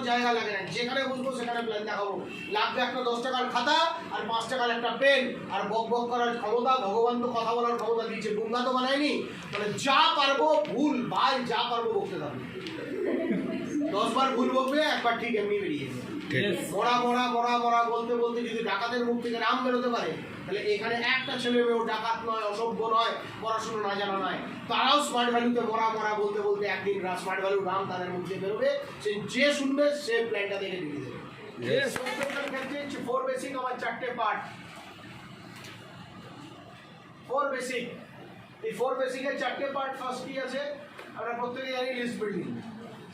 জায়গা লাগে না, যেখানে বুঝবো সেখানে প্ল্যান দেখাবো। লাগবে একটা 10 টাকার খাতা আর 5 টাকার একটা পেন, আর বক বক করার ক্ষমতা। ভগবান তো কথা বলার ক্ষমতা দিয়েছে, গুঙ্গা তো বানায়নি। মানে যা পারবো ভুল ভাই, যা পারবো বকতে থাকবো। 10 বার ভুল বকবে, একবার ঠিক এমনি বেরিয়ে যাবে। মরা মরা মরা মরা বলতে বলতে যদি ডাকাতের মুখ থেকে নাম বেরোতে পারে, তাহলে এখানে একটা ছেলে মেয়েও ডাকাত নয়, অসভ্য নয়, পড়াশুনো না জানা নয়, তারাও স্মার্ট ভ্যালুতে মরা মরা বলতে বলতে একদিন স্মার্ট ভ্যালু নাম তাদের মুখ দিয়ে বেরোবে। সে যে শুনবে সে প্ল্যানটা দেখে দিয়ে দেবে। 4 বেসিক আমার 4টে পার্ট। 4 বেসিক, এই 4 বেসিকের 4টে পার্ট। ফার্স্ট কি আছে আমরা প্রত্যেকে জানি, লিস্ট বিল্ডিং।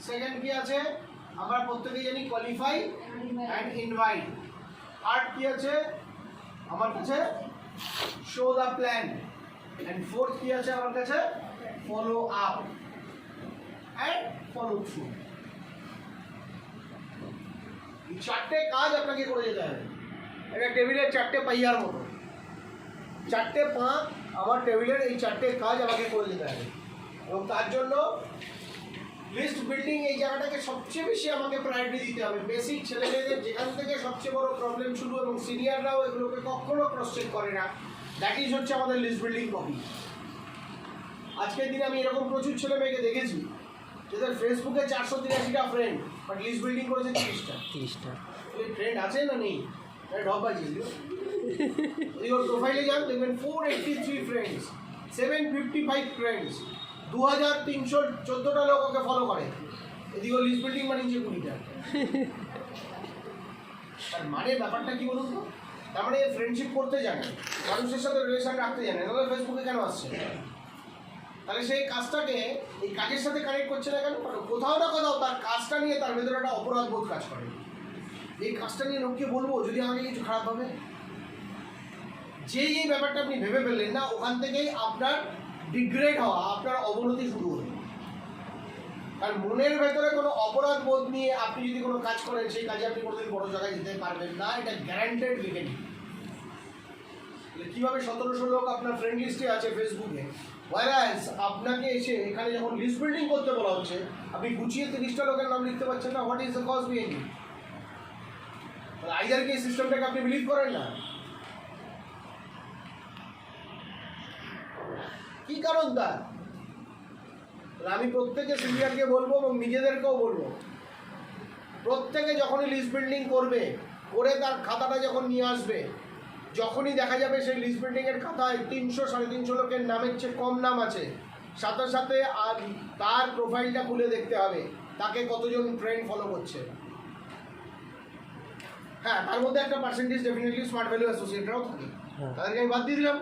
সেকেন্ড কি আছে আমরা প্রত্যেকে জানি, কোয়ালিফাই অ্যান্ড ইনভাইট। থার্ড কি আছে আমার কাছে, show the plan. And fourth কি আছে আমার কাছে, follow up and follow through. এই 4টে কাজ আপনাকে করে যেতে হবে। এটা টেবিলের 4টে পাইয়ার মতো, 4টে পা আমার টেবিলের, এই 4টে কাজ আমাকে করে যেতে হবে। এবং তার জন্য লিস্ট বিল্ডিং এই জায়গাটাকে সবচেয়ে বেশি আমাকে প্রায়োরিটি দিতে হবে। বেসিক ছেলেমেয়েদের যেখান থেকে সবচেয়ে বড় প্রবলেম শুরু, এবং সিনিয়ররাও এগুলোকে কখনো ক্রস চেক করে না, দ্যাট ইজ হচ্ছে আমাদের লিস্ট বিল্ডিং কপি। আজকের দিনে আমি এরকম প্রচুর ছেলে মেয়েকে দেখেছি যাদের ফেসবুকে 483টা ফ্রেন্ড, বাট লিস্ট বিল্ডিং করেছে 30টা। ওই ফ্রেন্ড আছে না নেই, ঢপ বাজিয়ে দিল। যদি ওর প্রোফাইলে যান দেখবেন 483 ফ্রেন্ডস, 755 ফ্রেন্ডস, 2314টা লোক ওকে ফলো করে। এদিকে লিস্ট বিল্ডিং বানিয়েছে 20টা। তার মানে ব্যাপারটা কি বলুন তো, তার মানে ফ্রেন্ডশিপ করতে জানে, মানুষের সাথে রিলেশন রাখতে জানে, তাহলে ফেসবুকে কেন আসছে? তাহলে সেই কাজটাকে এই কাজের সাথে কানেক্ট করছে না কেন? কোথাও না কোথাও তার কাজটা নিয়ে তার ভেতরে একটা অপরাধ বোধ কাজ করে। এই কাজটা নিয়ে লোককে বলবো যদি আমাকে কিছু খারাপ হবে, যেই এই ব্যাপারটা আপনি ভেবে ফেললেন না, ওখান থেকেই আপনার ডিগ্রেড হওয়া, আপনার অবনতি শুরু হলো। কারণ মনের ভেতরে কোনো অপরাধ বোধ নিয়ে আপনি যদি কোনো কাজ করেন, সেই কাজে আপনি কোনোদিন বড় জায়গায় যেতে পারবেন না, এটা গ্যারান্টেড লিখে নিন। কীভাবে 1700 লোক আপনার ফ্রেন্ড লিস্টে আছে ফেসবুকে, ওয়ারাস আপনাকে এসে এখানে যখন লিস্ট বিল্ডিং করতে বলা হচ্ছে, আপনি গুছিয়ে 30টা লোকের নাম লিখতে পারছেন না। What is the cause behind it? Either কি এই সিস্টেমটাকে আপনি বিলিভ করেন না? কি কারণ তার? আমি প্রত্যেকে সিনিয়রকে বলবো এবং নিজেদেরকেও বলবো, প্রত্যেকে যখনই লিস্ট বিল্ডিং করবে, করে তার খাতাটা যখন নিয়ে আসবে, যখনই দেখা যাবে সেই লিস্ট বিল্ডিংয়ের খাতায় 300-350 লোকের নামের চেয়ে কম নাম আছে, সাথে সাথে আর তার প্রোফাইলটা খুলে দেখতে হবে তাকে কতজন ফ্রেন্ড ফলো করছে। হ্যাঁ, তার মধ্যে একটা পার্সেন্টেজ ডেফিনেটলি স্মার্ট ভ্যালু অ্যাসোসিয়েটরাও থাকে, তাদেরকে আমি বাদ দিয়ে দিলাম।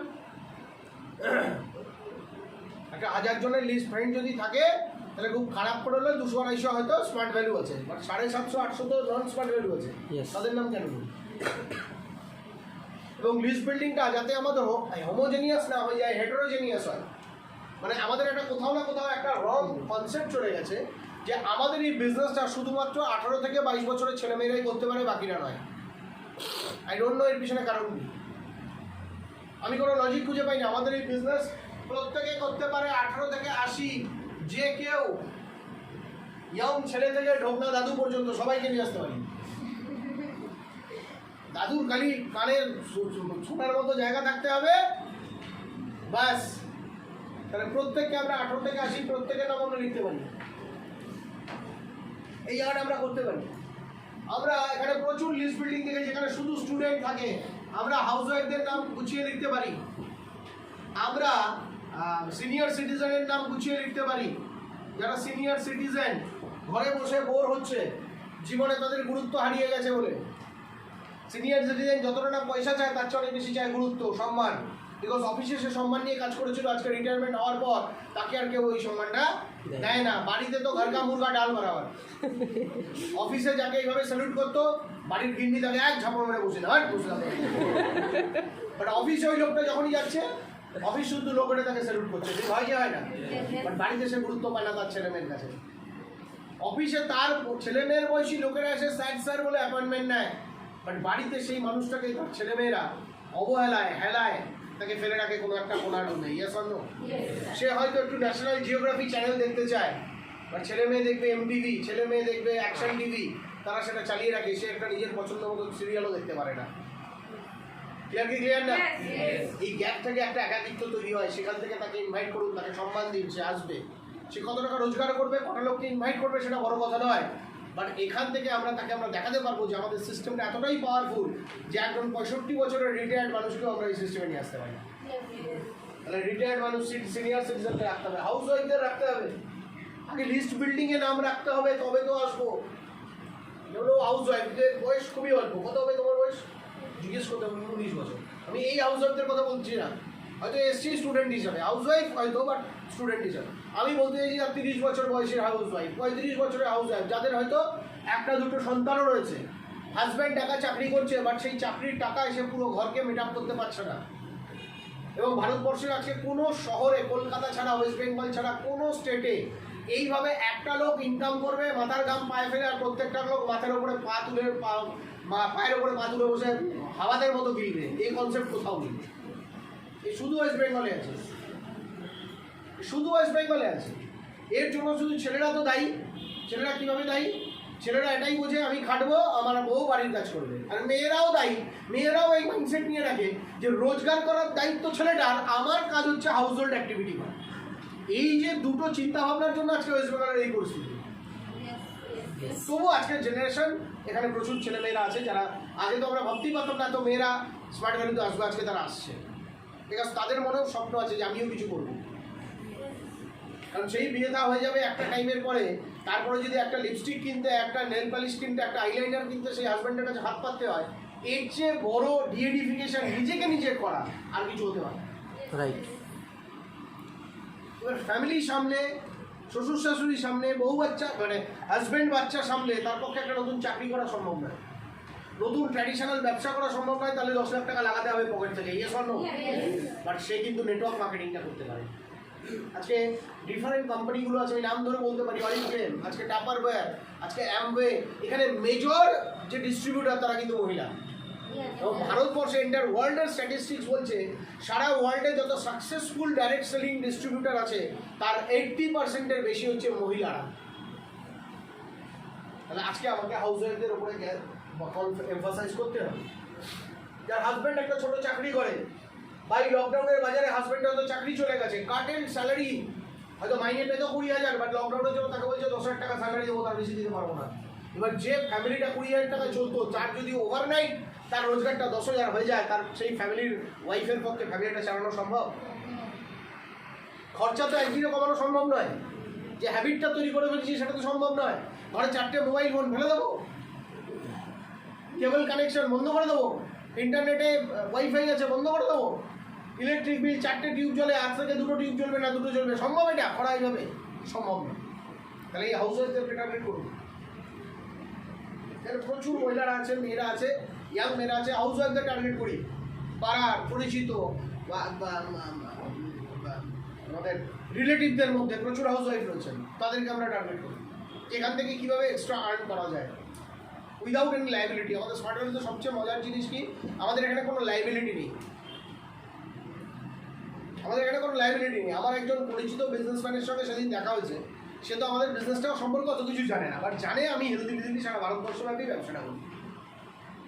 একটা 1000 জনের লিস্ট ফ্রেন্ড যদি থাকে, তাহলে খুব খারাপ করে হলে 200-250 হয়তো স্মার্ট ভ্যালু আছে, বাট 750-800 তো নন স্মার্ট ভ্যালু আছে। তাদের নাম কেন বলি? এবং লিস্ট বিল্ডিংটা যাতে আমাদের হোমোজেনিয়াস না হয়ে যায়, হেটেরোজেনিয়াস হয়। মানে আমাদের একটা কোথাও না কোথাও একটা রং কনসেপ্ট চলে গেছে যে আমাদের এই বিজনেসটা শুধুমাত্র 18 থেকে 22 বছরের ছেলেমেয়েরাই করতে পারে, বাকিরা নয়। আই ডোন্ট নো এর পিছনে কারণ কি, আমি কোনো লজিক খুঁজে পাই না। আমাদের এই বিজনেস প্রত্যেকে করতে পারে 18 থেকে 80, যে কেউ ইয়ং ছেলে থেকে ঢোকনা দাদু পর্যন্ত সবাইকে নিয়ে আসতে পারি। দাদুর খালি কানের শোনার মতো জায়গা থাকতে হবে, ব্যাস। তাহলে প্রত্যেককে আমরা 18 থেকে 80 প্রত্যেকের নাম আমরা লিখতে পারি, এই জায়গাটা আমরা করতে পারি। আমরা এখানে প্রচুর লিস্ট বিল্ডিং থেকে, যেখানে শুধু স্টুডেন্ট থাকে, আমরা হাউস ওয়াইফদের নাম গুছিয়ে লিখতে পারি, আমরা সিনিয়র সিটিজেনের নাম গুছিয়ে লিখতে পারি। যারা সিনিয়র সিটিজেন ঘরে বসে বোর হচ্ছে, জীবনে তাদের গুরুত্ব হারিয়ে গেছে বলে, সিনিয়র সিটিজেন যতটা না পয়সা চায় তার চেয়ে অনেক বেশি চায় গুরুত্ব, সম্মান। বিকজ অফিসে সে সম্মান নিয়ে কাজ করেছিল, আজকে রিটায়ারমেন্ট হওয়ার পর তাকে আর কেউ ওই সম্মানটা দেয় না। বাড়িতে তো ঘর কা মুরগা ডাল বরাবর, অফিসে যাকে এইভাবে স্যালুট করতো, বাড়ির গিন্নি তাকে এক ঝাপড় মেরে বসে দেয়, বাট অফিসে ওই লোকটা যখনই যাচ্ছে, অফিস শুধু লোকেরা তাকে স্যালুট করছে, হয় কি হয় না? বাট বাড়িতে সে গুরুত্ব পায় না তার ছেলে মেয়ের কাছে। অফিসে তার ছেলে মেয়ের বয়সী লোকেরা এসে স্যার স্যার বলে অ্যাপয়েন্টমেন্ট নেয়, বাট বাড়িতে সেই মানুষটাকে তার ছেলেমেয়েরা অবহেলায় হেলায় তাকে ফেলে রাখে কোনো একটা কোনার রুমে। Yes or no? সে হয়তো একটু ন্যাশনাল জিওগ্রাফি চ্যানেল দেখতে চায়, আর ছেলে মেয়ে দেখবে এমটিভি, ছেলে মেয়ে দেখবে অ্যাকশন টিভি, তারা সেটা চালিয়ে রাখে, সে একটা নিজের পছন্দ মতো সিরিয়ালও দেখতে পারে না। ক্লিয়ার না? এই গ্যাপ থেকে একটা একাকিত্ব তৈরি হয়, সেখান থেকে তাকে ইনভাইট করুন, তাকে সম্মান দিন, সে আসবে। সে কত টাকা রোজগার করবে, কত লোককে ইনভাইট করবে সেটা বড় কথা নয়, বাট এখান থেকে আমরা দেখাতে পারবো যে আমাদের সিস্টেমটা এতটাই পাওয়ারফুল যে একজন 65 বছরের রিটায়ার্ড মানুষকেও আমরা এই সিস্টেমে নিয়ে আসতে পারি। তাহলে রিটায়ার্ড মানুষ, সিনিয়র সিটিজেনকে রাখতে হবে, হাউস ওয়াইফদের রাখতে হবে, আগে লিস্ট বিল্ডিংয়ে নাম রাখতে হবে, তবে তো আসবো। যেগুলো হাউস ওয়াইফদের বয়স খুবই অল্প, কত হবে তোমার বয়স জিজ্ঞেস করতে হবে, 19 বছর। আমি এই হাউস ওয়াইফদের কথা বলছি না, হয়তো এসছি স্টুডেন্ট হিসাবে, হাউস ওয়াইফ হয়তো, বাট স্টুডেন্ট হিসাবে আমি বলতে চাইছি 30 বছর বয়সের হাউস ওয়াইফ, 35 বছরের হাউস ওয়াইফ, যাদের হয়তো একটা দুটো সন্তানও রয়েছে, হাজব্যান্ড টাকা চাকরি করছে, বাট সেই চাকরির টাকা এসে পুরো ঘরকে মেট আপ করতে পারছে না। এবং ভারতবর্ষের আজকে কোনো শহরে, কলকাতা ছাড়া, ওয়েস্ট বেঙ্গল ছাড়া কোনো স্টেটে এইভাবে একটা লোক ইনকাম করবে, মাথার গাম পায়ে ফেলে, আর প্রত্যেকটা লোক মাথার উপরে পা তুলে, পায়ের উপরে পা তুলে বসে হাওয়াদের মতো গিলবে, এই কনসেপ্ট কোথাও নেই। শুধু ওয়েস্ট বেঙ্গলে আছে, শুধু ওয়েস্ট বেঙ্গলে আছে। এর জন্য শুধু ছেলেরা তো দায়ী। ছেলেরা কীভাবে দায়ী? ছেলেরা এটাই বোঝে আমি খাটবো, আমার বউ বাড়ির কাজ করবে। আর মেয়েরাও দায়ী, মেয়েরাও এই মাইন্ডসেট নিয়ে রাখে যে রোজগার করার দায়িত্ব ছেলেটার, আমার কাজ হচ্ছে হাউস হোল্ড অ্যাক্টিভিটি করা। এই যে দুটো চিন্তা ভাবনার জন্য আজকে ওয়েস্ট বেঙ্গলের এই পরিস্থিতি। তবু আজকের জেনারেশন, এখানে প্রচুর ছেলেমেয়েরা আছে যারা আগে তো আমরা ভাবতেই পারতাম না, তো মেয়েরা স্মার্ট ভ্যালিতে আসবে, আজকে তারা আসছে, বিকজ তাদের মনেও স্বপ্ন আছে যে আমিও কিছু করবো। কারণ সেই বিয়ে থা হয়ে যাবে একটা টাইমের পরে, তারপরে যদি একটা লিপস্টিক কিনতে, একটা নেল পালিশ কিনতে, একটা আইলাইনার কিনতে সেই হাজব্যান্ডের কাছে হাত পাততে হয়, এর চেয়ে বড় ডিএডিফিকেশন নিজেকে নিজে করা আর কিছু হতে পারে। রাইট। এবার ফ্যামিলি সামলে, শ্বশুর শাশুড়ির সামনে, বউ বাচ্চা, মানে হাজব্যান্ড বাচ্চা সামলে তার পক্ষে একটা নতুন চাকরি করা সম্ভব নয়, নতুন ট্র্যাডিশনাল ব্যবসা করা সম্ভব নয়। তাহলে 10 লাখ টাকা লাগাতে হবে পকেট থেকে, ইয়ে স্বর্ণ, বাট সে কিন্তু নেটওয়ার্ক মার্কেটিংটা করতে পারে। আজকে ডিফারেন্ট কোম্পানিগুলো আছে, আমি নাম ধরে বলতে পারি, অরিফ্লেম, আজকে টাপারওয়্যার, আজকে অ্যামওয়ে, এখানে মেজর যে ডিস্ট্রিবিউটার তারা কিন্তু মহিলা। এবং ভারতবর্ষে, এন্টার ওয়ার্ল্ডের স্ট্যাটিস্টিক্স বলছে সারা ওয়ার্ল্ডে যত সাকসেসফুল ডাইরেক্ট সেলিং ডিস্ট্রিবিউটার আছে তার 80%-এর বেশি হচ্ছে মহিলারা। তাহলে আজকে আমাকে হাউস ওয়াইফদের উপরে এমফাসাইজ করতে হবে। যার হাজব্যান্ড একটা ছোট চাকরি করে, বা এই লকডাউনের বাজারে হাজব্যান্ডের হয়তো চাকরি চলে গেছে, কাটেন স্যালারি, হয়তো মাইনে পেত 20,000, বাট লকডাউনের জন্য তাকে বলছে 10,000 টাকা স্যালারি দেবো, তার বেশি দিতে পারবো না। এবার যে ফ্যামিলিটা 20,000 টাকা চলতো, তার যদি ওভারনাইট তার রোজগারটা 10,000 হয়ে যায়, তার সেই ফ্যামিলির ওয়াইফের পক্ষে ফ্যামিলিটা চালানো সম্ভব? খরচা তো একদিনে কমানো সম্ভব নয়, যে হ্যাবিটটা তৈরি করে ফেলেছি সেটা তো সম্ভব নয়। ঘরে 4টে মোবাইল ফোন ফেলে দেবো, কেবল কানেকশন বন্ধ করে দেবো, ইন্টারনেটে ওয়াইফাই আছে বন্ধ করে দেবো, ইলেকট্রিক বিল 4টে টিউব জ্বলে, আজ থেকে 2টো টিউব জ্বলবে না, 2টো জ্বলবে, সম্ভব? এটা করা এইভাবে সম্ভব না। তাহলে এই হাউস ওয়াইফদেরকে টার্গেট করুন। প্রচুর মহিলারা আছে, মেয়েরা আছে, ইয়াং মেয়েরা আছে, হাউস ওয়াইফদের টার্গেট করি। পাড়ার পরিচিত আমাদের রিলেটিভদের মধ্যে প্রচুর হাউস ওয়াইফ রয়েছেন, তাদেরকে আমরা টার্গেট করি। এখান থেকে কীভাবে এক্সট্রা আর্ন করা যায় উইদাউট এনি লাইবিলিটি। আমাদের স্মার্ট ভ্যালিতে সবচেয়ে মজার জিনিস কি, আমাদের এখানে কোনো লাইবিলিটি নেই। আমাদের এখানে কোনো লাইবিলিটি নেই। আমার একজন পরিচিত বিজনেসম্যানের সঙ্গে সেদিন দেখা হয়েছে, সে তো আমাদের বিজনেসটাও সম্পর্কে অত কিছু জানে না, বাট জানে আমি হেলদি বিজনেস সারা ভারতবর্ষব্যাপী ব্যবসাটা করি।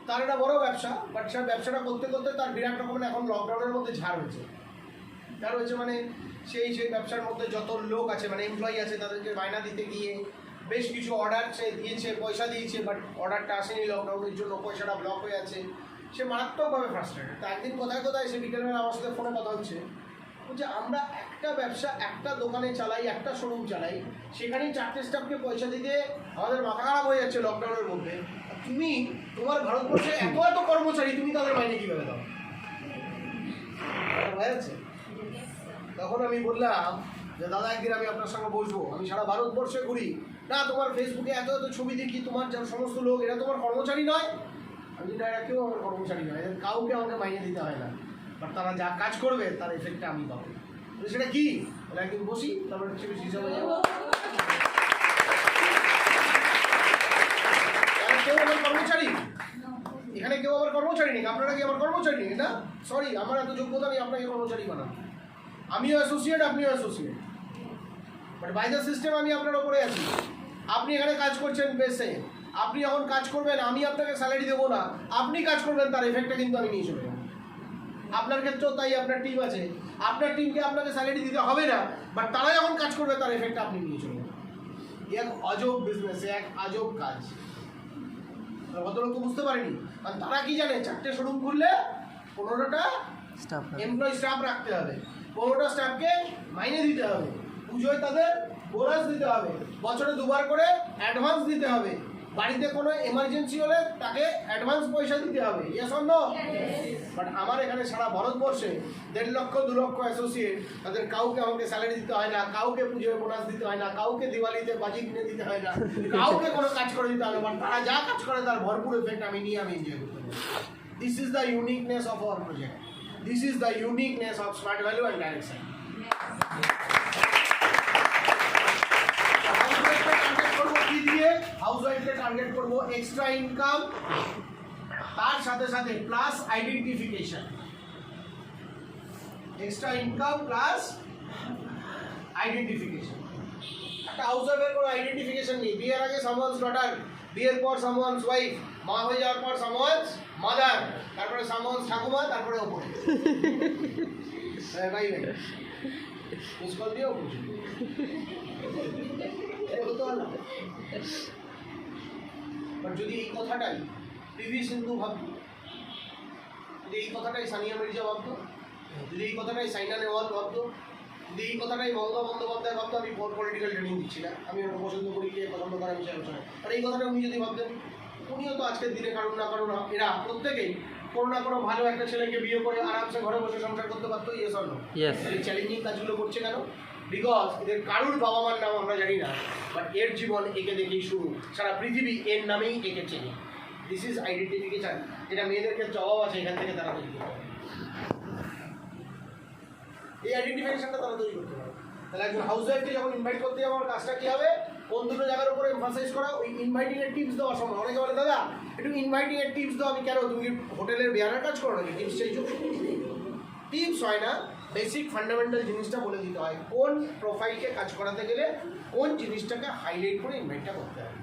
তার একটা বড় ব্যবসা, বাট সে ব্যবসাটা করতে করতে তার বিরাট রকমের এখন লকডাউনের মধ্যে ঝাড় হয়েছে। ঝাড় হয়েছে মানে সেই ব্যবসার মধ্যে যত লোক আছে, মানে এমপ্লয়ি আছে, তাদেরকে বায়না দিতে গিয়ে বেশ কিছু অর্ডার সে দিয়েছে, পয়সা দিয়েছে, বাট অর্ডারটা আসেনি লকডাউনের জন্য, পয়সাটা ব্লক হয়ে আছে। সে মারাত্মকভাবে ফ্রাস্ট্রেটেড। তা একদিন কোথায় কোথায় সে বিকেলবেলা আমার সাথে ফোনে কথা হচ্ছে, যে আমরা একটা ব্যবসা, একটা দোকানে চালাই, একটা শোরুম চালাই, সেখানেই 4টে স্টাফকে পয়সা দিতে আমাদের মাথা খারাপ হয়ে যাচ্ছে লকডাউনের মধ্যে। তুমি তোমার ভারতবর্ষে এত কর্মচারী, তুমি তাদের মাইনে কীভাবে দাও? হয়ে যাচ্ছে। তখন আমি বললাম যে দাদা, একদিন আমি আপনার সঙ্গে বসবো, আমি সারা ভারতবর্ষে ঘুরি না, তোমার ফেসবুকে এত ছবি দেখি, তোমার যারা সমস্ত লোক, এরা তোমার কর্মচারী নয়? আমি না, এরা কেউ আমার কর্মচারী নয়, এদের কাউকে আমাকে মাইনে দিতে হয় না, বাট তারা যা কাজ করবে তার এফেক্টটা আমি পাবো। সেটা কি? একদিন বসি, তারপরে হিসাব হয়ে যাবো। কেউ আমার কর্মচারী? এখানে কেউ আমার কর্মচারী নেই? আপনারা কি আমার কর্মচারী নেই? না, সরি, আমার এত যোগ্যতা নেই আপনাকে কর্মচারী বানান। আমিও অ্যাসোসিয়েট, আপনিও associate. But by the system আমি আপনার ওপরে আছি। আপনি এখানে কাজ করছেন বেসে, আপনি যখন কাজ করবেন আমি আপনাকে স্যালারি দেবো না, আপনি কাজ করবেন তার এফেক্টটা কিন্তু আমি নিয়ে চলে যাবো। আপনার ক্ষেত্রেও তাই, আপনার টিম আছে, আপনার টিমকে আপনাকে স্যালারি দিতে হবে না, বাট তারা যখন কাজ করবে তার এফেক্টটা আপনি নিয়ে চলে যাবেন। এক আজব বিজনেস, এক আজব কাজ। কত লোক তো বুঝতে পারেনি, কারণ তারা কি জানে 4টে শোরুম খুললে 15টা স্টাফ রাখতে হবে, 15টা স্টাফকে মাইনে দিতে হবে, পুজোয় তাদের বোনাস দিতে হবে, বছরে 2বার করে অ্যাডভান্স দিতে হবে, বাড়িতে কোনো এমার্জেন্সি হলে তাকে অ্যাডভান্স পয়সা দিতে হবে। Yes or no? বাট আমার এখানে সারা ভারতবর্ষে 1.5 লক্ষ 2 লক্ষ অ্যাসোসিয়েট, তাদের কাউকে আমাকে স্যালারি দিতে হয় না, কাউকে পুজোয় বোনাস দিতে হয় না, কাউকে দিওয়ালিতে বাজি কিনে দিতে হয় না, কাউকে কোনো কাজ করে দিতে হয় না, বাট তারা যা কাজ করে তার ভরপুর এফেক্ট আমি এনজয় করতে পারি। This is the uniqueness of our project, this is the uniqueness of smart value and direction. হাউসওয়াইফকে টার্গেট করব এক্সট্রা ইনকাম, তার সাথে সাথে plus identification, extra income plus identification. একটা হাউসওয়াইফের কোনো আইডেন্টিফিকেশন নেই। বিয়ের আগে সামওয়ানস ডটার, বিয়ের পর সামওয়ানস ওয়াইফ, মা হয়ে যাওয়ার পর সামওয়ানস মাদার, তারপরে সামওয়ানস ঠাকুমা, তারপরে ওপরে ভাই ভাই মিস কল দিও যদি এই কথাটাই পিভি সিন্ধু ভাবতো, যদি এই কথাটাই সানিয়া মির্জা ভাবতো, যদি এই কথাটাই সাইনা নেওয়াল ভাবতো, যদি এই কথাটাই মমতা বন্দ্যোপাধ্যায় ভাবতো, আমি পলিটিক্যাল ট্রেনিং দিচ্ছি না, আমি ওটা পছন্দ করি, কে পছন্দ করার বিষয় আলোচনা, আর এই কথাটা উনি যদি ভাবতেন, উনিও তো আজকের দিনে কারণ না কারণ এরা প্রত্যেকেই কোনো না কোনো ভালো একটা ছেলেকে বিয়ে করে আরামসে ঘরে বসে সংসার করতে পারতো। Yes or no? এই চ্যালেঞ্জিং কাজগুলো করছে কেন? বিকজ এদের কারুর বাবা মার নাম আমরা জানি না, বাট এর জীবন একে দেখেই শুরু, সারা পৃথিবী এর নামেই একে চেনে। দিস ইজ আইডেন্টিফিকেশন, যেটা মেয়েদের ক্ষেত্রে অভাব আছে, এখান থেকে তারা তৈরি করতে পারে, এই আইডেন্টিফিকেশনটা তারা তৈরি করতে পারে। তাহলে একজন হাউসওয়াইফকে যখন ইনভাইট করতে যাবো, আমার কাজটা কী হবে? কোন দুটো জায়গার উপরে এমফাসাইজ করা, ওই ইনভাইটিং এর টিপস দেওয়ার সময় অনেকে বলে দাদা একটু ইনভাইটিং এর টিপস দাও। আমি কেন, তুমি কি হোটেলের বেয়ারার কাজ করো নাকি? টিপস চাইছো? টিপস হয় না, বেসিক ফান্ডামেন্টাল জিনিসটা বলে দিতে হয়, কোন প্রোফাইলকে কাজ করাতে গেলে কোন জিনিসটাকে হাইলাইট করে ইনভাইটটা করতে হবে।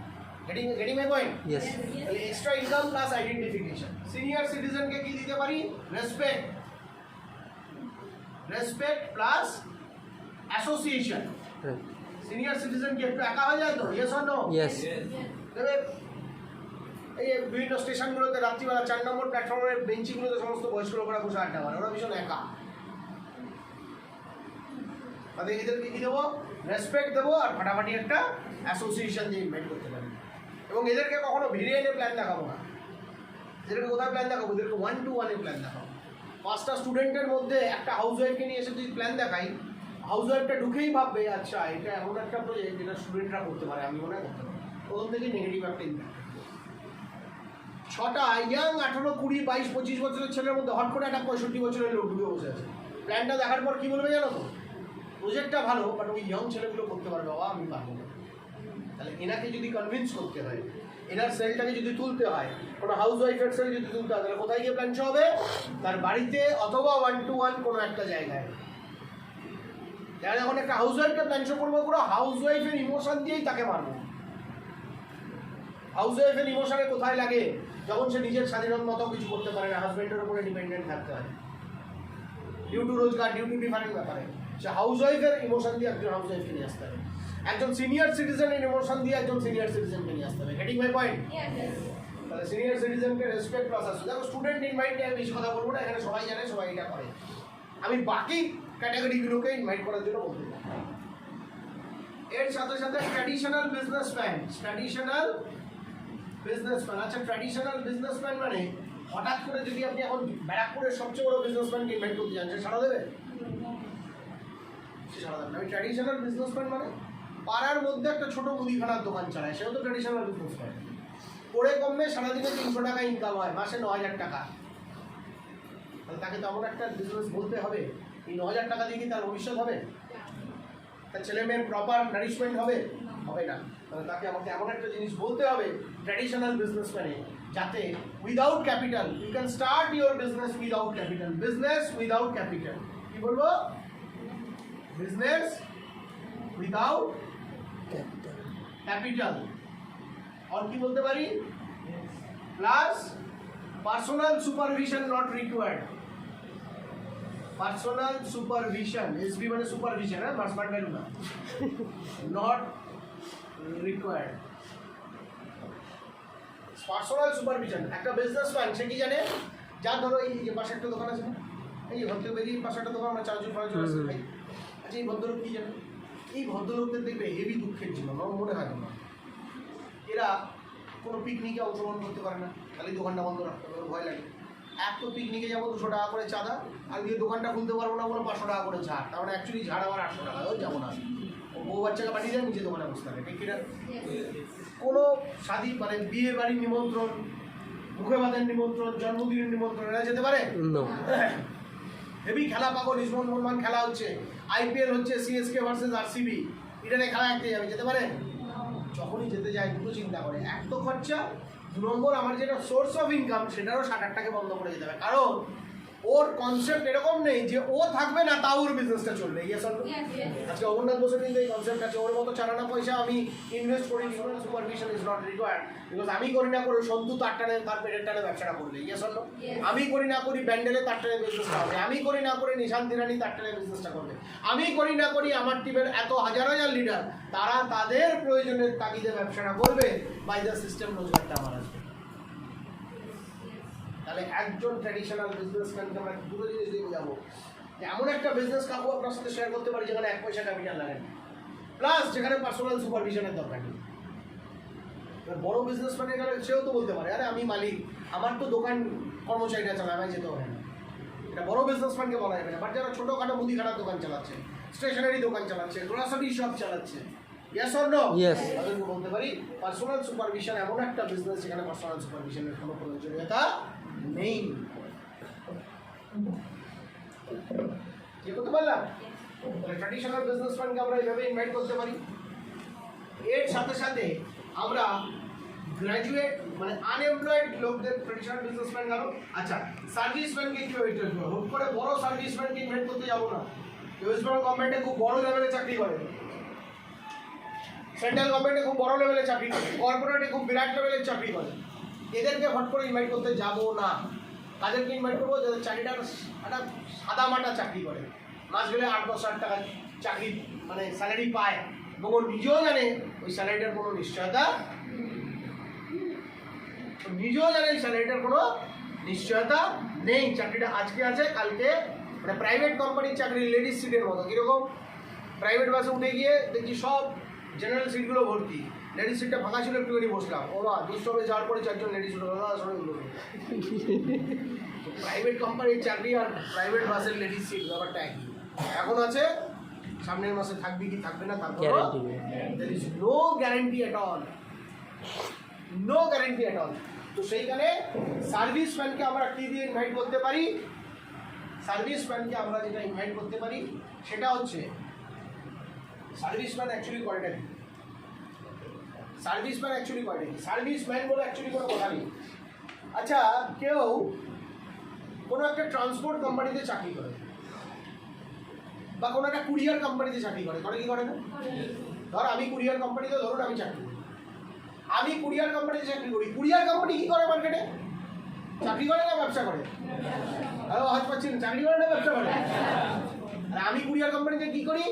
Getting my point? ইয়েস। তাহলে extra income plus identification. Senior সিটিজেনকে কি দিতে পারি? Respect, respect plus association. Senior citizen কি একটু একা হয়ে যায় তো? Yes or no? ইয়েস। দেবে এই বিভিন্ন স্টেশনগুলোতে রাত্রিবেলা 4 নম্বর প্ল্যাটফর্মের বেঞ্চিগুলোতে সমস্ত বয়স্ক লোকেরা বসে আড্ডা মারে, ওরা ভীষণ একা। তাদের এদেরকে কি দেবো? রেসপেক্ট দেবো, আর ফাটাফাটি একটা অ্যাসোসিয়েশন দিয়ে ইনভাইট করতে পারি। এবং এদেরকে কখনো ভেরিয়েন্টে প্ল্যান দেখাবো না, এদেরকে কোথায় প্ল্যান দেখাবো? এদেরকে 1-to-1 প্ল্যান দেখাবো। 5টা স্টুডেন্টের মধ্যে একটা হাউসওয়াইফকে নিয়ে এসে যদি প্ল্যান দেখাই, হাউসওয়াইফটা ঢুকেই ভাববে আচ্ছা এটা এমন একটা প্রজেক্ট যেটা স্টুডেন্টরা করতে পারে, আমি মনে করতে পারি। প্রথম থেকে নেগেটিভ একটা ইম্প্যাক্ট। 6টা ইয়াং 18, 20, 22, 25 বছরের ছেলের মধ্যে হট করে একটা 65 বছরের লোক ঢুকে বসে আছে। প্ল্যানটা দেখার পর কী বলবে জানো তো? প্রজেক্টটা ভালো, বাট ওই ইয়ং ছেলেগুলো করতে পারবে, বাবা আমি পারবো না। তাহলে এনাকে যদি কনভিন্স করতে হয়, এনার সেলটাকে যদি তুলতে হয়, কোনো হাউসওয়াইফের সেল যদি তুলতে হয়, তাহলে কোথায় গিয়ে প্ল্যান হবে? তার বাড়িতে অথবা 1-to-1 কোনো একটা জায়গায়। যারা যখন একটা হাউসওয়াইফকে প্ল্যান শো করবো, পুরো হাউসওয়াইফের ইমোশন দিয়েই তাকে মারবো। হাউসওয়াইফের ইমোশনে কোথায় লাগে? যখন সে নিজের স্বাধীনতা মতো কিছু করতে পারে না, হাজব্যান্ডের উপরে ডিপেন্ডেন্ট থাকতে হয়, ডিউ টু রোজগার, ডিউ টু ডিফারেন্ট ব্যাপারে। সে হাউসওয়াইফের ইমোশন দিয়ে একজন হাউসওয়াইফকে নিয়ে আসতে হবে, একজন সিনিয়র সিটিজেনের ইমোশন দিয়ে একজন সিনিয়র সিটিজেনকে নিয়ে আসতে হবে। Getting my point? তাহলে সিনিয়র সিটিজেনকে রেসপেক্ট প্লাস আসবে। দেখো স্টুডেন্ট ইনভাইট নিয়ে আমি বেশি কথা বলবো না, এখানে সবাই জানে, সবাই এটা করে। আমি বাকি ক্যাটাগরিগুলোকে ইনভাইট করার জন্য বলতে চাই। এর সাথে সাথে ট্র্যাডিশনাল বিজনেসম্যান, ট্র্যাডিশনাল বিজনেসম্যান। আচ্ছা ট্র্যাডিশনাল বিজনেসম্যান মানে হঠাৎ করে যদি আপনি এখন ব্যারাকপুরের সবচেয়ে বড় বিজনেসম্যানকে ইনভাইট করতে চান, সে সাড়া দেবে? সে সাড়া দেবে না। আমি ট্র্যাডিশনাল বিজনেসম্যান মানে পাড়ার মধ্যে একটা ছোটো মুদিখানার দোকান চালায়, সেও তো ট্র্যাডিশনাল বিজনেসম্যান। করে কমবে সারাদিনে 300 টাকা ইনকাম হয়, মাসে 9000 টাকা। তাহলে তাকে তো এমন একটা বিজনেস বলতে হবে, এই 9000 টাকা দিয়ে কি তার ভবিষ্যৎ হবে? তার ছেলে মেয়ের প্রপার নারিশমেন্ট হবে? হবে না। তাহলে তাকে আমাকে এমন একটা জিনিস বলতে হবে ট্র্যাডিশনাল বিজনেসম্যানে, যাতে without capital you can start your business without capital. Business without capital কি বলবো? Business without capital. আর কি বলতে পারি? Plus personal supervision not required. Personal supervision, এসবি মানে সুপারভিশন, হ্যাঁ, স্মার্ট ভ্যালু না, নট রিকোয়ার্ড। Personal supervision. একটা বিজনেসম্যান সে কি জানে, যার ধরো এই যে পাশে একটা দোকান আছে না, এই ঘর থেকে বেরিয়ে পাশে একটা দোকান, আমরা চারজন পাঁচজন আছে ভাই, আচ্ছা এই ভদ্রলোক কি জানে? এই ভদ্রলোকদের দেখবে হেভি দুঃখের জীবন, আমার মনে হয় না এরা কোনো পিকনিকে অংশগ্রহণ করতে পারে না, খালি দোকানটা বন্ধ রাখতে পারে, ভয় লাগে। এক তো পিকনিকে যাবো 200 টাকা করে চাঁদা, আর গিয়ে দোকানটা খুলতে পারবো না, বলো 500 টাকা করে ঝাড়, তার মানে অ্যাকচুয়ালি ঝাড় আমার 800 টাকা, ওই যাবো না। ও বউ বাচ্চাকে পাঠিয়ে যায়, নিজে দোকানে বসতে থাকে, ঠিক কিনা? কোনো শাদী মানে বিয়ে বাড়ির নিমন্ত্রণ, মুখে বাঁধের নিমন্ত্রণ, জন্মদিনের নিমন্ত্রণ, এরা যেতে পারে? হেভি খেলা পাগল, ইসমত মোহন খেলা হচ্ছে, IPL হচ্ছে, CSK ভার্সেস RCB, ইডেনে খেলা দেখতে যাবে, যেতে পারে? যখনই যেতে যায় দুটো চিন্তা করে, এক তো খরচা, 2 নম্বর আমার যেটা সোর্স অফ ইনকাম সেটারও 7-8টাকে বন্ধ করে যেতে হবে, কারণ ওর কনসেপ্ট এরকম নেই যে ও থাকবে না তাও ওর বিজনেসটা চলবে। আজকে অমরনাথ বসে কিন্তু এই কনসেপ্ট আছে, ওর মতো চালানা পয়সা আমি ইনভেস্ট করি, supervision is not required, because আমি করি না করে সন্তু তার টানে তার পেটের টানে ব্যবসাটা করবে, আমি করি না করি ব্যান্ডেলে তার টানে বিজনেসটা হবে, আমি করি না করি নিশান্ত ইরানি তার টানে বিজনেসটা করবে, আমি করি না করি আমার টিমের এত হাজার হাজার লিডার তারা তাদের প্রয়োজনের তাগিদে ব্যবসাটা করবে, বাই দ্য সিস্টেম রোজগারটা আমার আসবে। তাহলে একজন ট্র্যাডিশনাল বিজনেসম্যানকে আমরা দুটো জিনিস দিয়ে বোঝাবো, যে এমন একটা বিজনেস কাকু আপনার সাথে শেয়ার করতে পারি যেখানে 1 পয়সা ক্যাপিটাল লাগে না, প্লাস যেখানে পার্সোনাল সুপারভিশনের দরকার নেই। বড় বিজনেসম্যানের কাছে সেও তো বলতে পারে, আরে আমি মালিক, আমার তো দোকান কর্মচারীরা চালায়, আমায় যেতে হবে না। এটা বড় বিজনেসম্যানকে বলা যাবে না, বাট যারা ছোটোখাটো মুদিখানার দোকান চালাচ্ছে, স্টেশনারি দোকান চালাচ্ছে, গ্রোসারি শপ চালাচ্ছে, ইয়েস অর নো, তাদেরকে বলতে পারি পার্সোনাল সুপারভিশন এমন একটা বিজনেস যেখানে পার্সোনাল সুপারভিশনের কোনো প্রয়োজনীয়তা নেই। কি করতে পারলাম? ট্র্যাডিশনাল বিজনেসম্যানকে আমরা এইভাবে ইনভাইট করতে পারি। এর সাথে সাথে আমরা গ্র্যাজুয়েট মানে আনএমপ্লয়েড লোকদের ট্র্যাডিশনাল বিজনেসম্যান গেল, আচ্ছা সার্ভিসম্যানকে কীভাবে ইনভাইট করবো? হুট করে বড় সার্ভিসম্যানকে ইনভাইট করতে যাবো না। ওয়েস্ট বেঙ্গল গভর্নমেন্টে খুব বড় লেভেলে চাকরি করে, সেন্ট্রাল গভর্নমেন্টে খুব বড় লেভেলে চাকরি করে, কর্পোরেটে খুব বিরাট লেভেলের চাকরি করে, এদেরকে হট করে ইনভাইট করতে যাবো না। তাদেরকে ইনভাইট করবো যাদের চাকরিটা একটা সাদা মাটা চাকরি করে, মাস গেলে 8-10 হাজার টাকা চাকরি মানে স্যালারি পায়, এবং ও নিজেও জানে ওই স্যালারিটার কোনো নিশ্চয়তা, নিজেও জানে এই স্যালারিটার কোনো নিশ্চয়তা নেই, চাকরিটা আজকে আছে কালকে, মানে প্রাইভেট কোম্পানির চাকরি লেডিস সিটের মতো। কীরকম? প্রাইভেট বাসে উঠে গিয়ে দেখছি সব জেনারেল সিটগুলো ভর্তি, লেডিস সিটটা ফাঁকা ছিল, একটুখানি বসলাম, ও মা 200 যাওয়ার পরে 4জন লেডিস উঠে সবাই উঠলো। প্রাইভেট কোম্পানির চাকরি আর প্রাইভেট বাসের লেডিস সিট ব্যাপারটা একই। এখন আছে, সামনের মাসে থাকবে কি থাকবে না তারপর there is no guarantee at all, no guarantee at all। তো সেইখানে সার্ভিসম্যানকে আমরা কি দিয়ে ইনভাইট করতে পারি? সার্ভিসম্যানকে আমরা যেটা ইনভাইট করতে পারি সেটা হচ্ছে, সার্ভিসম্যান অ্যাকচুয়ালি কয়টা কি? সার্ভিসম্যান অ্যাকচুয়ালি কয়টা কি? সার্ভিসম্যান বলে অ্যাকচুয়ালি কোনো কথা নেই। আচ্ছা, কেউ কোনো একটা ট্রান্সপোর্ট কোম্পানিতে চাকরি করে বা কোনো একটা কুরিয়ার কোম্পানিতে চাকরি করে, করে কি করে না? ধর আমি কুরিয়ার কোম্পানিতে, ধরুন আমি চাকরি করি, আমি কুরিয়ার কোম্পানিতে চাকরি করি, কুরিয়ার কোম্পানি কি করে মার্কেটে? চাকরি করে না ব্যবসা করে? আরো হাত পাচ্ছি না, চাকরি করে না ব্যবসা করে? আর আমি কুরিয়ার কোম্পানিতে কি করি?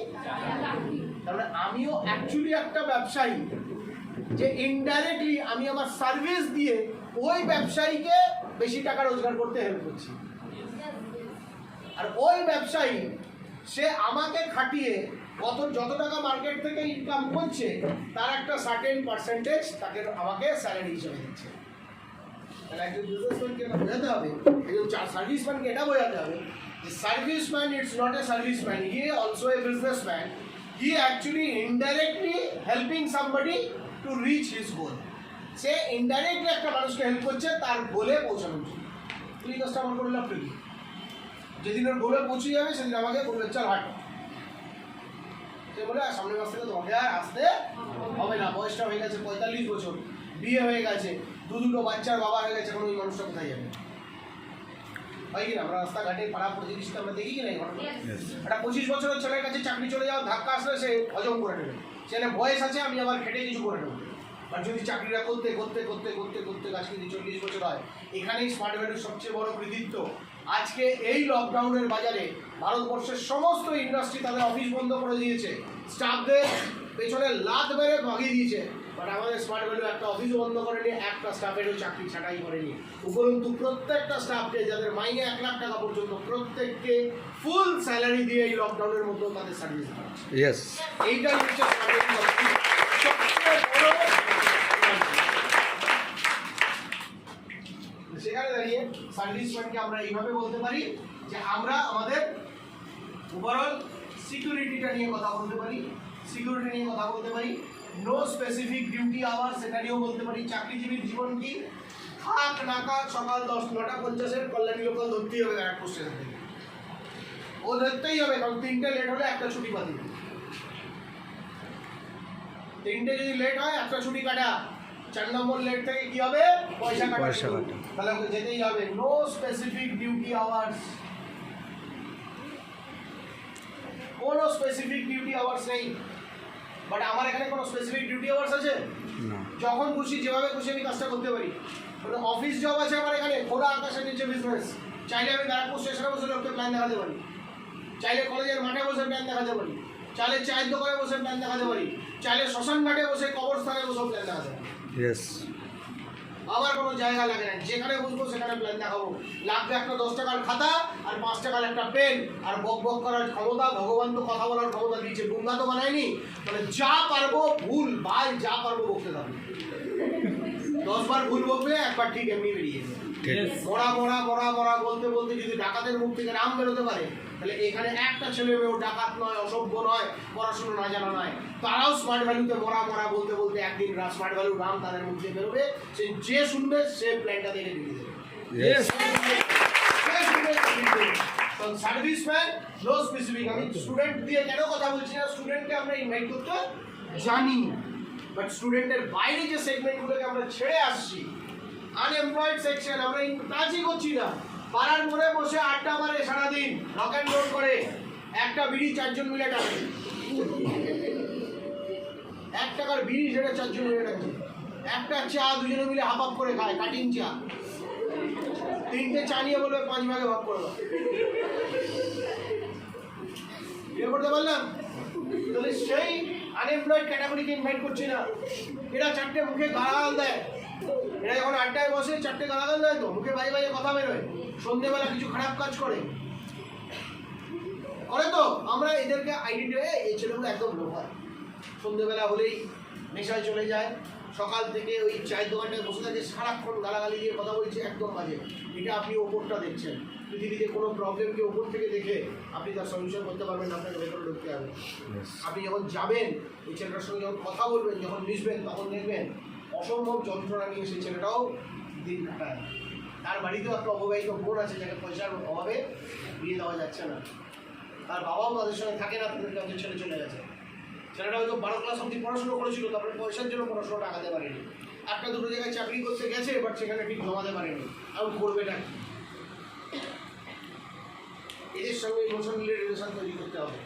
তাহলে আমিও অ্যাকচুয়ালি একটা ব্যবসায়ী, যে ইনডাইরেক্টলি আমি আমার সার্ভিস দিয়ে ওই ব্যবসায়ীকে বেশি টাকা রোজগার করতে হেল্প করছি, আর ওই ব্যবসায়ী সে আমাকে খাটিয়ে যত টাকা মার্কেট থেকে ইনকাম করছে তার একটা সার্টেন পার্সেন্টেজ তাকে আমাকে স্যালারি হিসেবে দিচ্ছে। তাহলে একজন বিজনেসম্যানকে এটা বোঝাতে হবে, একজন সার্ভিসম্যানকে এটা বোঝাতে হবে যে serviceman it's not a serviceman, he also a businessman, he actually indirectly helping somebody to reach his goal. Say indirectly একটা মানুষকে হেল্প করছে তার গোলে পৌঁছানোর জন্য। তুই কাজটা আমার করে লাভ কি? যেদিন ওর গোলে পৌঁছে যাবে সেদিন আমাকে বলবে চল হাট, সে বলে সামনের মাস থেকে তোমাকে আর আসতে হবে না, বয়সটা হয়ে গেছে 45 বছর, বিয়ে হয়ে গেছে, দুটো বাচ্চার বাবা হয়ে গেছে, এখন ওই মানুষটা কোথায় যাবে? হয় কিনা? আমরা রাস্তাঘাটে পাড়া প্রতিবেশীতে আমরা দেখি কিনা এই ঘটনা? একটা 25 বছরের ছেলের কাছে চাকরি চলে যাওয়া, ধাক্কা আসলে সে হজম করে নেবে, সেখানে বয়স আছে আমি আবার খেটে কিছু করে নেবো। আর যদি চাকরিটা করতে করতে করতে করতে করতে আজকে 40 বছর হয়, এখানেই স্মার্ট ভ্যালুর সবচেয়ে বড় কৃতিত্ব। আজকে এই লকডাউনের বাজারে ভারতবর্ষের সমস্ত ইন্ডাস্ট্রি তাদের অফিস বন্ধ করে দিয়েছে, স্টাফদের পেছনে লাত মেরে ভাগিয়ে দিয়েছে, বাট আমাদের স্মার্ট ভ্যালু একটা অফিসও বন্ধ করেনি, একটা স্টাফেরও চাকরি ছাঁটাই করেনি। উপরন্তু প্রত্যেকটা স্টাফকে, যাদের মাইনে 1 লাখ টাকা পর্যন্ত, প্রত্যেককে ফুল স্যালারি দিয়ে এই লকডাউনের মধ্যে তাদের সার্ভিস দিচ্ছে। এইটাই হচ্ছে সবচেয়ে বড়। সেখানে দাঁড়িয়ে সার্ভিসম্যানকে আমরা এইভাবে বলতে পারি যে আমরা আমাদের ওভারঅল সিকিউরিটিটা নিয়ে কথা বলতে পারি, সিকিউরিটি নিয়ে কথা বলতে পারি, নো স্পেসিফিক ডিউটি আওয়ার সেটা নিয়েও বলতে পারি। চাকরিজীবীর জীবন কি? খাক না খাক সকাল 9:50 কল্যাণী লোকাল ধরতেই হবে ব্যারাকপুর স্টেশন থেকে, ও ধরতেই হবে, কারণ 3টে লেট হলে একটা ছুটি বাতিল, 3টে যদি লেট হয় একটা ছুটি কাটা, 4 নম্বর লেট থেকে কি হবে? পয়সা কাটা, তাহলে ওকে যেতেই হবে। নো স্পেসিফিক ডিউটি আওয়ার্স, কোনো স্পেসিফিক ডিউটি আওয়ার্স নেই। বাট আমার এখানে কোনো স্পেসিফিক ডিউটি আওয়ার্স আছে? যখন খুশি যেভাবে খুশি আমি কাজটা করতে পারি। অফিস জব আছে আমার এখানে, খোলা আকাশের নিচে বিজনেস। চাইলে আমি ব্যারাকপুর স্টেশনে বসে লোককে প্ল্যান দেখাতে পারি, চাইলে কলেজের মাঠে বসে প্ল্যান দেখাতে পারি, চাইলে চায়ের দোকানে বসে প্ল্যান দেখাতে পারি, চাইলে শ্মশান ঘাটে বসে কবরস্থানে বসে প্ল্যান দেখাতে পারি। আমার কোনো জায়গা লাগে না, যেখানে বুঝবো সেখানে প্ল্যান দেখাবো। লাগবে একটা 10 টাকার খাতা আর 5 টাকার একটা পেন, আর বক বক করার ক্ষমতা। ভগবান তো কথা বলার ক্ষমতা দিয়েছে, গুঙ্গা তো বানায়নি। মানে যা পারবো ভুল ভাই, যা পারবো বকতে থাকবো। 10 বার ভুল বকবে, একবার ঠিক এমনি বেরিয়ে যাবে। মরা মরা মরা মরা বলতে বলতে যদি ডাকাতের মুখ থেকে রাম বেরোতে পারে, তাহলে এখানে একটা ছেলে মেয়েও ডাকাত নয়, অসভ্য নয়, পড়াশোনা না জানা নয়, তারাও স্মার্ট ভ্যালুতে মরা মরা বলতে বলতে একদিন স্মার্ট ভ্যালু রাম তাদের মুখ দিয়ে বেরোবে। সে যে শুনবে সে প্ল্যানটা দেখে দিয়ে দেবে। Serviceman no specific. আমি স্টুডেন্ট দিয়ে কেন কথা বলছি না? স্টুডেন্টকে আমরা ইনভাইট করতে জানি, বাট স্টুডেন্টের বাইরে যে সেগমেন্টগুলোকে আমরা ছেড়ে আসছি, আনএমপ্লয়েড সেকশন, আমরা কাজই করছি না। পাড়ার মোড়ে বসে আড্ডা মারে সারাদিন, রক অ্যান্ড রোল করে, একটা বিড়ি 4 জন মিলে টানে, 1 টাকার বিড়ি সেটা 4 জন মিলে টানে, একটা চা 2 জনে মিলে হাফ হাফ করে খায়, কাটিং চা, 3টে চা নিয়ে বলবে 5 ভাগে ভাগ করে দাও। বিয়ে করতে পারলাম? তাহলে সেই আনএমপ্লয়েড ক্যাটাগরিকে ইনভাইট করছি না। এরা 4টে মুখে গালাগাল দেয়, এরা যখন আড্ডায় বসে 4টে গালাগাল দেয়, তো মুখে বাজে বাজে কথা বেরোয়, সন্ধ্যেবেলা কিছু খারাপ কাজ করে তো আমরা এদেরকে আইডেন্টিফাই, এই ছেলেগুলো একদম লোকাল, সন্ধ্যেবেলা হলেই নেশায় চলে যায়, সকাল থেকে ওই চায়ের দোকানটায় বসে থাকে, সারাক্ষণ গালাগালি দিয়ে কথা বলছে, একদম বাজে। এটা আপনি ওপরটা দেখছেন। পৃথিবীতে কোনো প্রবলেমকে ওপর থেকে দেখে আপনি তার সলিউশন করতে পারবেন না, আপনাকে ভেতরে ঢুকতে হবে। আপনি যখন যাবেন, এই ছেলেটার সঙ্গে যখন কথা বলবেন, যখন মিশবেন, তখন দেখবেন অসম্ভব যন্ত্রণা নিয়ে সেই ছেলেটাও দিন কাটায়। তার বাড়িতেও একটা অববাহিত বোন আছে, যাকে পয়সার অভাবে বিয়ে দেওয়া যাচ্ছে না, তার বাবাও তাদের সঙ্গে থাকে না, তাদের কাছে ছেলে চলে গেছে। ছেলেটা হয়তো 12 ক্লাস অবধি পড়াশুনো করেছিল, তারপরে পয়সার জন্য পড়াশোনাটা আগাতে পারেনি, 1-2 জায়গায় চাকরি করতে গেছে, বাট সেখানে ঠিক জমাতে পারেনি। এখন করবেটা কি? এদের সঙ্গে ইমোশনাল রিলেশন তৈরি করতে হবে।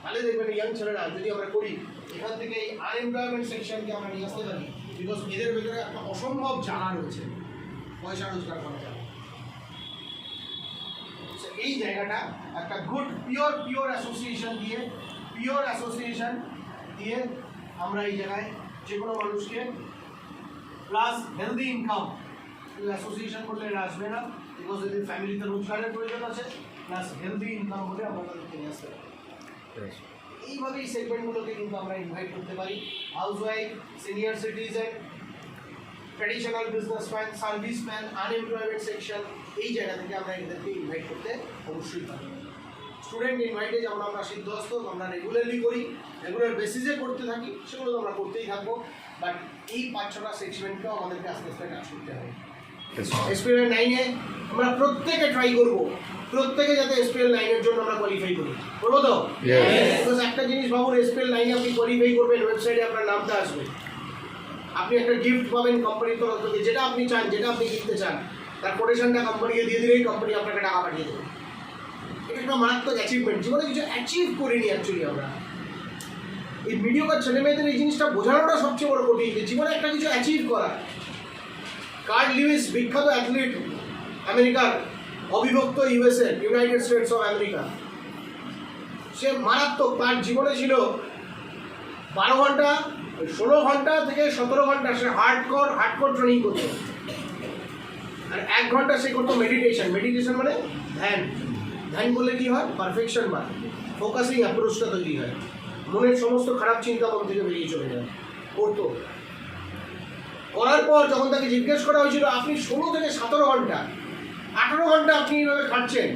তাহলে দেখবেন ইয়াং ছেলেরা যদি আমরা করি, এখান থেকে এই আনএমপ্লয়মেন্ট সেকশনকে আমরা নিয়ে আসতে পারি, বিকজ এদের ভেতরে একটা অসম্ভব জানা রয়েছে পয়সা রোজগার করা যায়। এই জায়গাটা একটা গুড পিওর অ্যাসোসিয়েশন দিয়ে আমরা এই জায়গায় যে কোনো মানুষকে প্লাস হেলদি ইনকাম, অ্যাসোসিয়েশন করলে এরা আসবে না, বিকজ এদের ফ্যামিলিতে রোজগারের প্রয়োজন আছে, প্লাস হেলদি ইনকাম হলে আমরা তাদেরকে নিয়ে আসতে পারি। এইভাবে এই সেগমেন্টগুলোকে কিন্তু আমরা ইনভাইট করতে পারি। Housewife, senior citizen, traditional businessman, serviceman, unemployment section, এই জায়গা থেকে আমরা এদেরকে ইনভাইট করতে অবশ্যই পারি। স্টুডেন্ট ইনভাইটে যেমন আমরা সিদ্ধহস্ত, আমরা রেগুলারলি করি, রেগুলার বেসিসে করতে থাকি, সেগুলো তো আমরা করতেই থাকবো, বাট এই 5-6টা সেগমেন্টকেও আমাদেরকে আস্তে আস্তে কাজ করতে হবে। SPL 9-এ আমরা প্রত্যেকে ট্রাই করবো, প্রত্যেকে যাতে SPL 9-এর জন্য আমরা কোয়ালিফাই করি, করবো তো? একটা জিনিস ভাবুন, SPL 9-এ আপনি কোয়ালিফাই করবেন, ওয়েবসাইটে আপনার নামটা আসবে, আপনি একটা গিফট পাবেন কোম্পানির তরফ থেকে, যেটা আপনি চান, যেটা আপনি কিনতে চান, তার কোটেশনটা কোম্পানিকে দিয়ে দিলেই কোম্পানি আপনাকে টাকা পাঠিয়ে দেবে। এটা একটা মারাত্মক অ্যাচিভমেন্ট, জীবনে কিছু অ্যাচিভ করিনি অ্যাকচুয়ালি আমরা। এই মিডিওকার ছেলে মেয়েদের এই জিনিসটা বোঝানোটা সবচেয়ে বড় কঠিন, যে জীবনে একটা কিছু অ্যাচিভ করা। কার্ল লিউইস, বিখ্যাত অ্যাথলিট, আমেরিকার অবিভক্ত USA, United States of America, সে মারাত্মক, তার জীবনে ছিল 12 ঘন্টা, 16 ঘন্টা থেকে 17 ঘন্টা সে হার্ডকোর ট্রেনিং করতো, আর 1 ঘন্টা সে করতো মেডিটেশন। মেডিটেশন মানে ধ্যান। ধ্যান করলে কি হয়? পারফেকশন বা ফোকাসিং অ্যাপ্রোচটা তৈরি হয়, মনের সমস্ত খারাপ চিন্তা মন থেকে বেরিয়ে চলে যায়। করতো, করার পর যখন তাকে জিজ্ঞেস করা হয়েছিল আপনি 16 থেকে 17 ঘন্টা 18 ঘন্টা আপনি এইভাবে খাটছেন,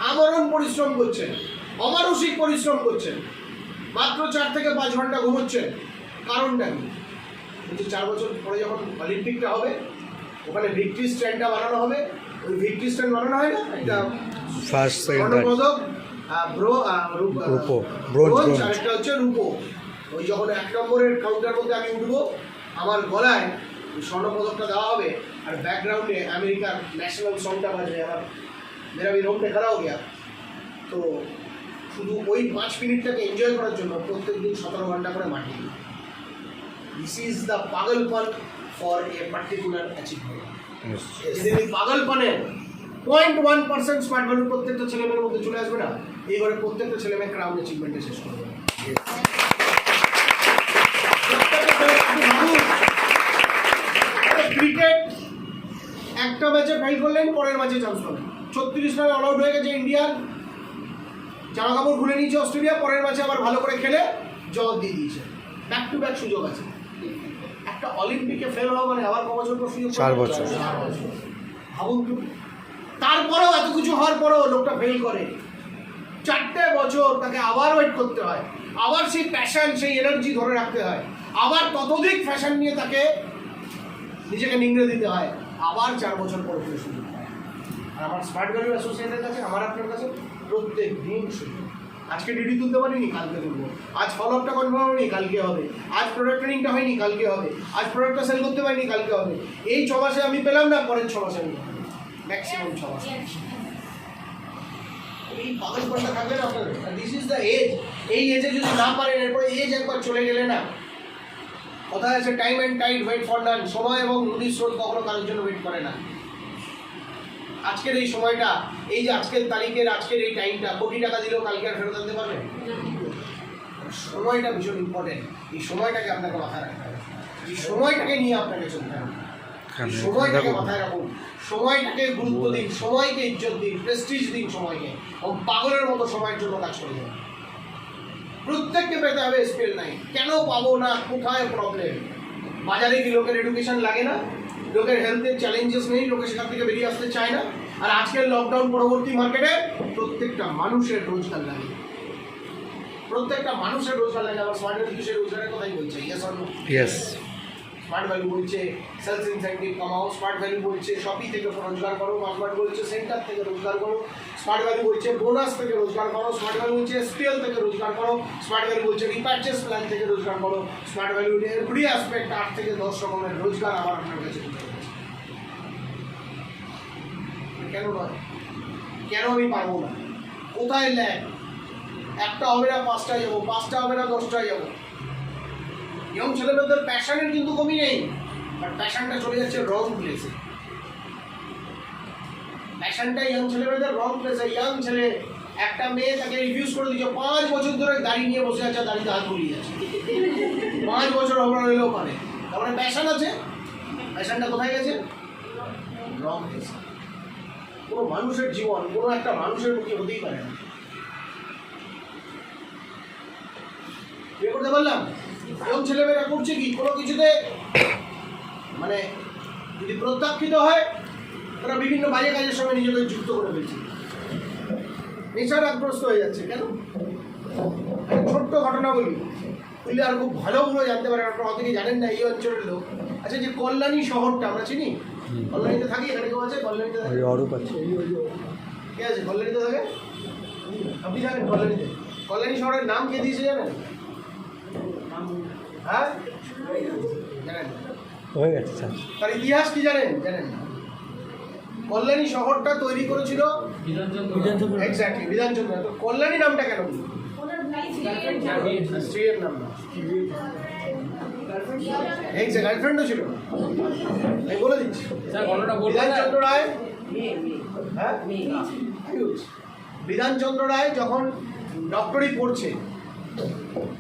আমরণ পরিশ্রম করছেন, অমানসিক পরিশ্রম করছেন, মাত্র 4 থেকে 5 ঘন্টা ঘুমোচ্ছেন, কারণটা কি? বলছে 4 বছর পরে যখন অলিম্পিকটা হবে, ওখানে ভিক্টরি স্ট্যান্ডটা বানানো হবে। ওই ভিক্টরি স্ট্যান্ড বানানো হয় না, একটা ফার্স্ট স্বর্ণপদক, ব্রোঞ্জ, আর একটা হচ্ছে রূপো। ওই যখন 1 নম্বরের কাউন্টার মধ্যে আমি উঠবো, আমার গলায় স্বর্ণপদকটা দেওয়া হবে, আর ব্যাকগ্রাউন্ডে আমেরিকার ন্যাশনাল সংটা বাজবে, আমার মেরা भी रोम पे खड़ा हो गया। তো শুধু ওই 5 মিনিটটাকে এনজয় করার জন্য প্রত্যেকদিন 17 ঘন্টা করে মাঠে। দিস ইজ দ্য পাগলপন ফর এ পার্টিকুলার অ্যাচিভমেন্ট। এই পাগলপনের 0.1% স্মার্ট ভ্যালু প্রত্যেকটা ছেলেমেয়ের মধ্যে চলে আসবে না, এই ঘরে প্রত্যেকটা ছেলে মেয়ে ক্রাউন অ্যাচিভমেন্টে শেষ করবে। ক্রিকেট একটা ম্যাচে ফেল করলেন, পরের ম্যাচে চান্স পাবেন। 36 রানে অল আউট হয়ে গেছে ইন্ডিয়ান, জামা কাপড় খুলে নিয়েছে অস্ট্রেলিয়া, পরের ম্যাচে আবার ভালো করে খেলে জবাব দিয়ে দিয়েছে। ব্যাক টু ব্যাক সুযোগ আছে। একটা অলিম্পিকে ফেল হওয়া মানে আবার ক বছর পর সুযোগ? 4 বছর। ভাবুন তো, তারপরেও এত কিছু হওয়ার পরেও লোকটা ফেল করে। 4টে বছর তাকে আবার ওয়েট করতে হয়, আবার সেই প্যাশন, সেই এনার্জি ধরে রাখতে হয়, আবার ততোধিক ফ্যাশন নিয়ে তাকে নিজেকে নিংড়ে দিতে হয়, আবার 4 বছর পর ফেলে সুযোগ পায়। আর আমার স্মার্ট ভ্যালু অ্যাসোসিয়েটের কাছে, আমার আপনার কাছে প্রত্যেক দিন সুযোগ। আজকে ডিডি তুলতে পারিনি, কালকে তুলবো। আজ ফলো আপটা কনফার্ম হয়নি, কালকে হবে। আজ প্রোডাক্ট ট্রেনিংটা হয়নি, কালকে হবে। আজ প্রোডাক্টটা সেল করতে পারিনি, কালকে হবে। এই 6 মাসে আমি পেলাম না, পরের 6 মাসে আমি ম্যাক্সিমাম 6 মাসে। এই পাগলপনটা থাকবে না আপনাদের। This is the age. এই এজে যদি না পারেন, এরপরে এজ একবার চলে গেলে না, কথা আছে time and tide wait for none. সময় এবং নদীর স্রোত কখনো কারোর জন্য ওয়েট করে না। আজকের এই সময়টা, এই যে আজকের তারিখের আজকের এই টাইমটা, কোটি টাকা দিলেও কালকে আর ফেরত আনতে পারবেন? সময়টা ভীষণ ইম্পর্টেন্ট। এই সময়টাকে আপনাকে মাথায় রাখতে হবে, এই সময়টাকে নিয়ে আপনাকে চলতে হবে। সময়টাকে মাথায় রাখুন, সময়টাকে গুরুত্ব দিন, সময়কে ইজ্জত দিন, প্রেস্টিজ দিন সময়কে, এবং পাগলের মতো সময়ের জন্য কাজ করে যান। প্রত্যেককে পেতে হবে স্পেল 9। কেন পাবো না? কোথায় প্রবলেম? বাজারে কি লোকের এডুকেশন লাগে না? লোকের হেলথের চ্যালেঞ্জেস নেই? লোকে সেখান থেকে বেরিয়ে আসতে চায় না? আর আজকের লকডাউন পরবর্তী মার্কেটে প্রত্যেকটা মানুষের রোজগার লাগে, প্রত্যেকটা মানুষের রোজগার লাগে। আবার স্মার্ট ভ্যালু সেই রোজগারের কথাই বলছে। Yes or no? Yes. Smart value বলছে সেলস ইনসেন্টিভ কামাও, স্মার্ট ভ্যালু বলছে শপি থেকে রোজগার করো, স্মার্ট বলছে সেন্টার থেকে রোজগার করো, স্মার্ট ভ্যালু বলছে বোনাস থেকে রোজগার করো, স্মার্ট ভ্যালু বলছে স্কেল থেকে রোজগার করো, স্মার্ট ভ্যালু বলছে রিপারচেস প্ল্যান থেকে রোজগার করো, স্মার্ট ভ্যালু এভরি অ্যাসপেক্ট 8 থেকে 10 রকমের রোজগার আমার আপনার কাছে দিতে হবে। কেন নয়? কেন আমি পারবো না? কোথায় ল্যাগ? একটা হবে না 5টায় যাবো, 5টা হবে না 10টায় যাবো। ইয়ং ছেলেমেয়েদের প্যাশনের কিন্তু কমই নেই, বাট প্যাশনটা চলে যাচ্ছে রং প্লেসে। প্যাশনটা ইয়ং ছেলেমেয়েদের রং প্লেসে। ইয়ং ছেলে, একটা মেয়ে তাকে রিফিউজ করে দিচ্ছে, 5 বছর ধরে দাড়ি নিয়ে বসে আছে, দাড়িতে হাত বুলিয়ে যাচ্ছে, 5 বছর অবরা হইলেও পারে। তারপরে প্যাশন আছে, প্যাশনটা কোথায় গেছে? রং প্লেসে। কোনো মানুষের জীবন কোনো একটা মানুষের মুখে হতেই পারে না। বিয়ে করতে পারলাম? এবং ছেলেমেয়েরা করছে কি? কোনো কিছুতে মানে যদি প্রত্যাখ্যিত হয়, তারা বিভিন্ন বাজে কাজের সঙ্গে নিজেকে যুক্ত করে ফেলছে, নেশার আগ্রস্ত হয়ে যাচ্ছে। কেন? ছোট্ট ঘটনা বলি, বললে আর খুব ভালোগুলো জানতে পারেন আপনারা, অনেকে জানেন না এই অঞ্চলের লোক। আচ্ছা, যে কল্যাণী শহরটা আমরা চিনি, কল্যাণীতে থাকি, এখানে কেউ আছে কল্যাণীতে? অরূপ আছে। কে আছে কল্যাণীতে থাকে? আপনি জানেন কল্যাণীতে? কল্যাণী শহরের নাম কে দিয়েছে জানেন? হ্যাঁ, জানেন? হয়ে গেছে স্যার। তার ইতিহাস কি জানেন? জানেন না? কল্যাণী শহরটা তৈরি করেছিল এক্স্যাক্টলি বিধানচন্দ্র। তো কল্যাণী নামটা কেন? স্ত্রীর নাম না, গার্লফ্রেন্ডও ছিল। আমি বলে দিচ্ছি, বিধানচন্দ্র রায়, হ্যাঁ বিধানচন্দ্র রায় যখন ডক্টরি পড়ছে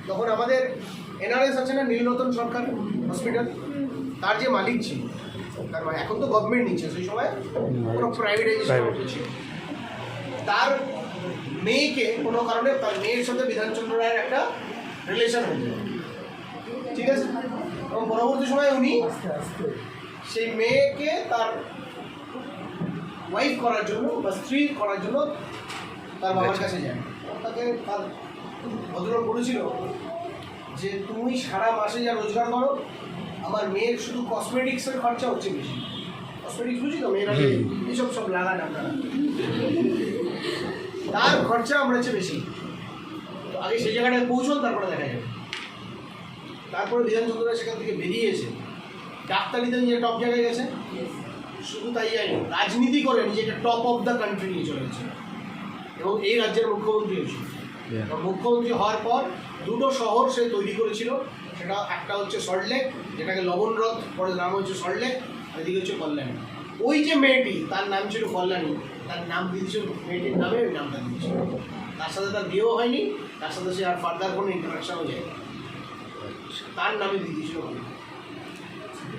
তখন আমাদের এনআরএস আছে না, নীলরতন সরকার হসপিটাল, তার যে মালিক ছিল, তার মানে এখন তো গভর্নমেন্ট নিচ্ছে, সেই সময় কোনো প্রাইভেটাইজেশন ছিল, তার মেয়েকে কোনো কারণে তার মেয়ের সাথে বিধানচন্দ্র রায়ের একটা রিলেশন হয়েছিল, ঠিক আছে। এবং পরবর্তী সময় উনি সেই মেয়েকে তার ওয়াইফ করার জন্য বা স্ত্রী করার জন্য তার বাবার কাছে যায়। তাকে তার ভদ্রলোক বলেছিল যে তুমি সারা মাসে যা রোজগার করো, আমার মেয়ের শুধু কসমেটিক্সের খরচা হচ্ছে বেশি। কসমেটিক্স বুঝি তো, মেয়েরা এইসব সব লাগান আপনারা, তার খরচা আমরা হচ্ছে বেশি। তো আগে সেই জায়গাটায় পৌঁছন, তারপরে দেখা যাবে। তারপরে বিধানচন্দ্র রায় সেখান থেকে বেরিয়ে এসে ডাক্তারিতে নিজে টপ জায়গায় গেছে। শুধু তাই যায়নি, রাজনীতি করে নিজেকে টপ অফ দ্য কান্ট্রি নিয়ে চলেছে এবং এই রাজ্যের মুখ্যমন্ত্রী হয়েছিল। মুখ্যমন্ত্রী হওয়ার পর দুটো শহর সে তৈরি করেছিল, সেটা একটা হচ্ছে সল্টলেক, যেটাকে লবণ হ্রদ পরে নাম হচ্ছে সল্টলেক, আর এদিকে হচ্ছে কল্যাণী। ওই যে মেয়েটি, তার নাম ছিল কল্যাণী, তার নাম দিয়েছিল মেয়েটির নামে, ওই নামটা দিয়েছিল। তার সাথে তার বিয়েও হয়নি, তার সাথে সে আর ফার্দার কোনো ইন্টারাকশনও যায়, তার নামে দিয়ে দিয়েছিল।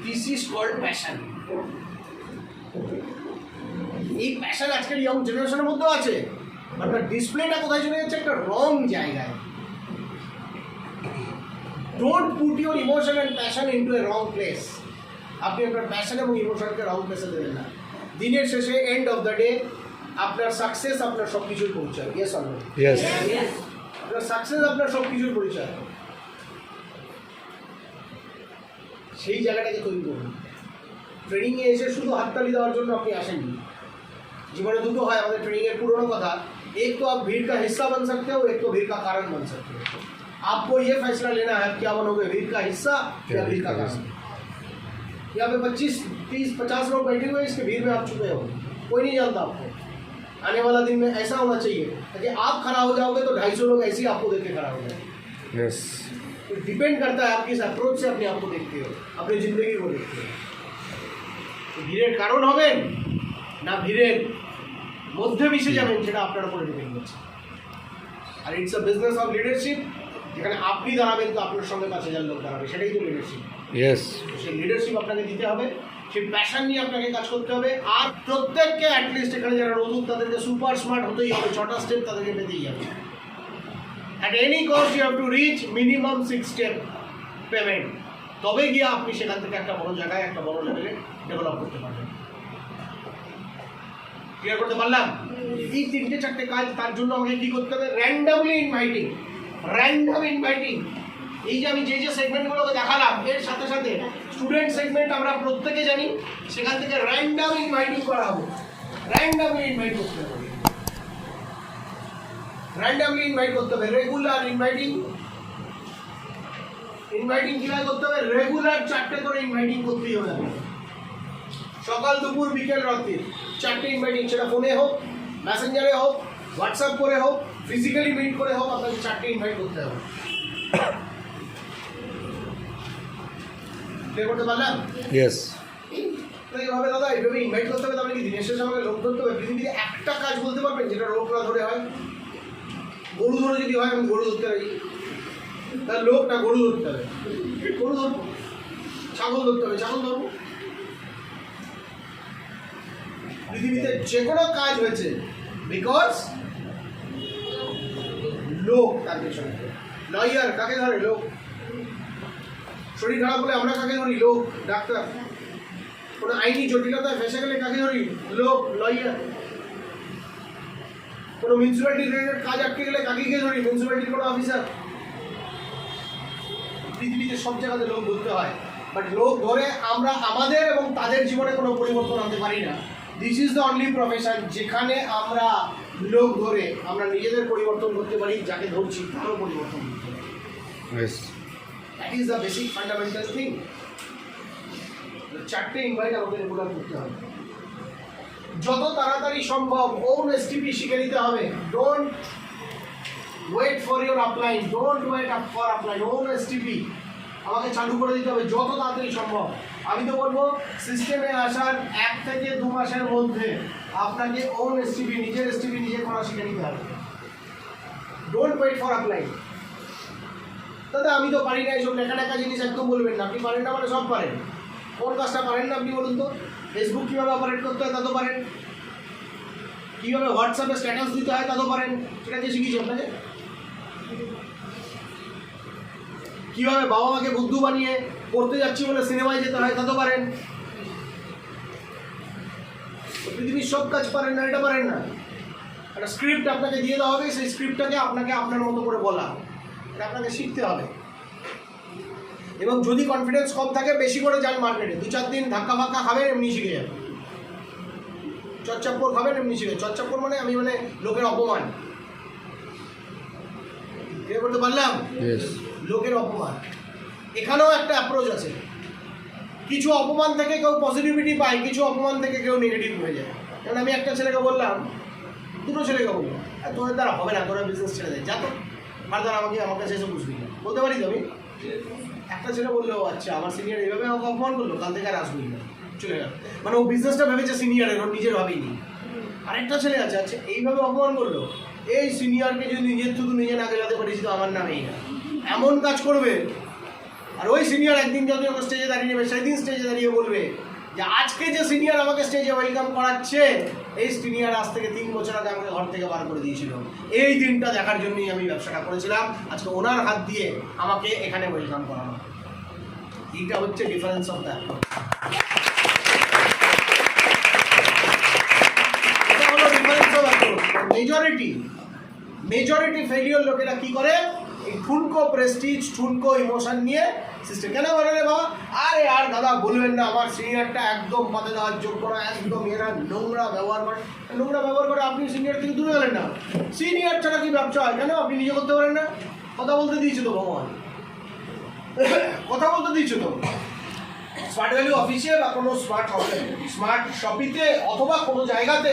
This is called passion. এই প্যাশন আজকের ইয়ং জেনারেশনের মধ্যেও আছে, বাট তার ডিসপ্লেটা কোথায় চলে যাচ্ছে? একটা রং জায়গায়। Don't put your emotion and passion into a wrong place. আপনি আপনার প্যাশন এবং ইমোশনকে রং প্লেসে দেবেন না। দিনের শেষে এন্ড অফ দ্য ডে আপনার সাকসেস আপনার সব কিছুর পরিচয়। Yes or no? ইয়েস। আপনার সাকসেস আপনার সব কিছুর পরিচয়। সেই জায়গাটাকে তৈরি করুন। ট্রেনিংয়ে এসে শুধু হাততালি দেওয়ার জন্য আপনি আসেননি। জীবনে দুটো হয় আমাদের ট্রেनिংয়ের পুরোনো কথা, एक तो आप भीड़ का हिस्सा बन सकते हो, एक तो भीड़ का कारण बन सकते हो। आपको ये फैसला लेना है क्या बनोगे, भीड़ का हिस्सा या भीड़ का कारण। यहाँ पे 25, 30, 50 लोग बैठे हुए, इसके भीड़ में आप छुपे हो, कोई नहीं जानता आपको। आने वाला दिन में ऐसा होना चाहिए ताकि आप खड़ा हो जाओगे तो 250 लोग ऐसे ही आपको देख के खड़ा हो जाए। यस। तो डिपेंड करता है आप किस अप्रोच से अपने आप को देखते हो, अपनी जिंदगी को देखते हो। तो ভিড়ের কারণ হবেন না ভিড়ের মধ্যে মিশে যাবেন, সেটা আপনার উপরে ডিপেন্ড করছে। আর it's a business of leadership, যেখানে আপনি দাঁড়াবেন তো আপনার সঙ্গে 5000 লোক দাঁড়াবে, সেটাই তো লিডারশিপ। ইয়েস। সেই লিডারশিপ আপনাকে দিতে হবে, সেই প্যাশন নিয়ে আপনাকে কাজ করতে হবে। আর প্রত্যেককে অ্যাটলিস্ট এখানে যারা নতুন তাদেরকে সুপার স্মার্ট হতেই হবে, 6টা স্টেপ তাদেরকে পেতেই হবে। At any cost you have to reach minimum 6 step payment, তবে গিয়ে আপনি সেখান থেকে একটা বড় জায়গায়, একটা বড় লেভেলে ডেভেলপ করতে পারবেন। ক্লিয়ার করতে পারলাম? এই 3-4টে কাজ, তার জন্য আমাকে কি করতে হবে? Randomly inviting. এই যে আমি যে সেগমেন্টগুলোকে দেখালাম, এর সাথে সাথে স্টুডেন্ট সেগমেন্ট আমরা প্রত্যেকে জানি, সেখান থেকে র্যান্ডাম ইনভাইটিং করা হবে। র্যান্ডামলি ইনভাইট করতে হবে, রেগুলার ইনভাইটিং কিভাবে করতে হবে? রেগুলার 4টে করে ইনভাইটিং করতেই হবে। সকাল, দুপুর, বিকেল, রাত্রি 4টে ইনভাইটিং, সেটা ফোনে হোক, মেসেঞ্জারে হোক, হোয়াটসঅ্যাপ করে হোক, ফিজিক্যালি মিট করে হোক, আপনাকে 4টে ইনভাইট করতে হবে। ক্লিয়ার করতে পারলাম? ইয়েস। এইভাবে দাদা, এইভাবে ইনভাইট করতে হবে, তাহলে কি দিনের শেষে আমাকে লোক ধরতে হবে? পৃথিবীতে একটা কাজ বলতে পারবেন যেটা লোক না ধরে হয়? গরু ধরে যদি হয়, আমি গরু ধরতে পারি, তার লোক না গরু ধরতে হবে, গরু ধরবো। ছাগল ধরতে হবে, ছাগল ধরবো। পৃথিবীতে যে কোনো কাজ হয়েছে বিকজ লোক তার পেছনে। লয়ার কাকে ধরে? লোক। শরীর খারাপ হলে আমরা কাকে ধরি? লোক, ডাক্তার। কোনো আইনি জটিলতায় ফেসে গেলে কাকে ধরি? লোক, লয়ার। কোনো মিউনিসিপ্যালিটি রিলেটেড কাজ আটকে গেলে কাকে গিয়ে ধরি? মিউনিসিপ্যালিটির কোনো অফিসার। পৃথিবীতে সব জায়গাতে লোক ধরতে হয়, বাট লোক ধরে আমরা আমাদের এবং তাদের জীবনে কোনো পরিবর্তন আনতে পারি না। This is the only profession যেখানে আমরা লোক ধরে আমরা নিজেদের পরিবর্তন করতে পারি, যাকে ধরছি তারও পরিবর্তন করতে পারি। That is the basic fundamental thing. 4টে ইনভাইট আমাকে রেগুলার করতে হবে। যত তাড়াতাড়ি সম্ভব ওন এসটিপি শিখে নিতে হবে। Don't wait for your upline, don't wait for upline, own STP আমাকে চালু করে দিতে হবে যত তাড়াতাড়ি সম্ভব। আমি তো বলবো সিস্টেমে আসার 1 থেকে 2 মাসের মধ্যে আপনাকে ওন এসটিপি, নিজের এসটিপি নিজে করা শিখে নিতে হবে। Don't wait for upline. দাদা আমি তো পারি না, এইসব লেখা লেখা জিনিস একদম বলবেন না। আপনি পারেন না মানে সব পারেন। কোন কাজটা পারেন না আপনি বলুন তো? ফেসবুক কীভাবে অপারেট করতে হয় তা তো পারেন, কীভাবে হোয়াটসঅ্যাপে স্ট্যাটাস দিতে হয় তা তো পারেন, সেটা দিয়ে শিখিয়েছি আপনাকে। কীভাবে বাবা মাকে বুদ্ধু বানিয়ে পড়তে যাচ্ছি বলে সিনেমায় যেতে হয় তা তো পারেন। পৃথিবীর সব কাজ পারেন না, এটা পারেন না। একটা স্ক্রিপ্ট আপনাকে দিয়ে দেওয়া হবে, সেই স্ক্রিপ্টটাকে আপনাকে আপনার মতো করে বলা, এটা আপনাকে শিখতে হবে। এবং যদি কনফিডেন্স কম থাকে বেশি করে যান মার্কেটে, 2-4 দিন ধাক্কা ফাক্কা খাবেন, এমনি শিখে যাবেন। চচ্চাপ্পর খাবেন, এমনি শিখে। চচ্চাপ্পর মানে আমি মানে লোকের অপমান, কে বলতে পারলাম? লোকের অপমান। এখানেও একটা অ্যাপ্রোচ আছে। কিছু অপমান থেকে কেউ পজিটিভিটি পায়, কিছু অপমান থেকে কেউ নেগেটিভ হয়ে যায়। কারণ আমি একটা ছেলেকে বললাম, 2টো ছেলেকে বললাম, তোদের দ্বারা হবে না, তোরা বিজনেস ছেড়ে দেয়, যা তো ফার্দার আমার কাছে এসে বুঝবি না, বলতে পারি তো আমি। একটা ছেলে বললো আচ্ছা আমার সিনিয়র এইভাবে আমাকে অপমান করলো, কাল থেকে আর আসবি না, চলে গেল। মানে ও বিজনেসটা ভেবেছে সিনিয়রের, ওর নিজের ভাবেই নি। আরেকটা ছেলে আছে, আচ্ছা এইভাবে অপমান করলো, এই সিনিয়রকে যদি নিজের শুধু নিজে না গেলাতে পারিস তো আমার নামেই না, এমন কাজ করবে। আর ওই সিনিয়র একদিন যখন ওকে স্টেজে দাঁড়িয়ে নেবে, সেই দিন স্টেজে দাঁড়িয়ে বলবে যে আজকে যে সিনিয়র আমাকে স্টেজে ওয়েলকাম করাচ্ছে, এই সিনিয়র আজ থেকে 3 বছর আগে আমাকে ঘর থেকে বার করে দিয়েছিল। এই দিনটা দেখার জন্যই আমি ব্যবসাটা করেছিলাম, আজকে ওনার হাত দিয়ে আমাকে এখানে ওয়েলকাম করানো। এইটা হচ্ছে ডিফারেন্স অফ দ্যাট। এটা হলো difference of that. Majority failure লোকেরা কি করে? এই ঠুনকো প্রেস্টিজ, ঠুনকো ইমোশন নিয়ে সিস্টেম। কেন বলে রে বাবা? আরে আর দাদা বলবেন না, আমার সিনিয়রটা একদম পাতে দেওয়ার যোগ্য না, একদম এরা নোংরা ব্যবহার করে। নোংরা ব্যবহার করে আপনি সিনিয়র থেকে দূরে গেলেন না। সিনিয়র ছাড়া কি ব্যবসা হয়? কেন আপনি নিজে করতে পারেন না? কথা বলতে দিয়েছে তো ভগবান, কথা বলতে দিয়েছে তো। স্মার্ট ভ্যালু অফিসে বা কোনো স্মার্ট শপিতে অথবা কোনো জায়গাতে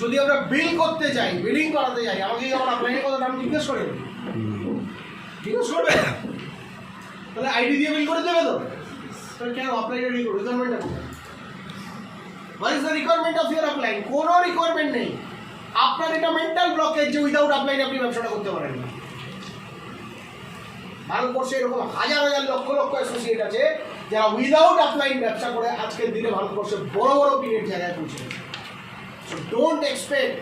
যদি আমরা বিল করতে যাই, বিলিং করাতে যাই, আমাকে যখন আপনাকে কথা নাম জিজ্ঞেস করবে, তাহলে আইডি দিয়ে বিল করে দেবে তো? তাহলে কেন অ্যাপ্লাই রিকোয়ারমেন্ট আছে? What is the requirement of your applying? কোনো রিকোয়ারমেন্ট নেই। আপনার এটা মেন্টাল ব্লকেজ যে উইদাউট অ্যাপ্লাইন আপনি ব্যবসাটা করতে পারেন না। ভারতবর্ষে এরকম হাজার হাজার লক্ষ লক্ষ অ্যাসোসিয়েট আছে যারা উইদাউট অ্যাপ্লাইন ব্যবসা করে আজকের দিনে ভারতবর্ষে বড় বড় পিরিয়ড জায়গায় পৌঁছে গেছে। সো ডোন্ট এক্সপেক্ট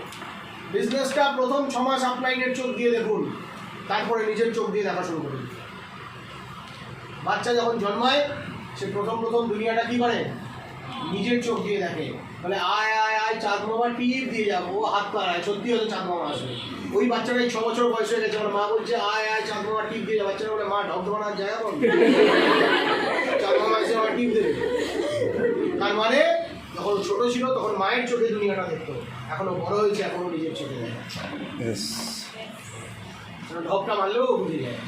বিজনেসটা প্রথম 6 মাস অ্যাপ্লাইনের চোখ দিয়ে দেখুন, তারপরে নিজের চোখ দিয়ে দেখা শুরু করুন। বাচ্চা যখন জন্মায় সে প্রথম দুনিয়াটা কি করে? নিজের চোখ দিয়ে দেখে। বলে আয় আয় আয় চাঁদ মামা টিপ দিয়ে যাবো, ও হাত পাড়ায়, সত্যি হয়তো চাঁদ মামা আসবে। ওই বাচ্চাটাই 6 বছর বয়স হয়ে গেছে, আমার মা বলছে আয় আয় চাঁদ মামা টিপ দিয়ে যাবে। বাচ্চারা বলে মা ঢক ঢোকানোর জায়গা বল, চাঁদ মামা এসে আমার টিপ দেবে। তার মানে যখন ছোট ছিল তখন মায়ের চোখে দুনিয়াটা দেখতো, এখনো বড় হয়েছে এখনো নিজের চোখে দেখে। ঢপটা মারলেও বুঝে যায়।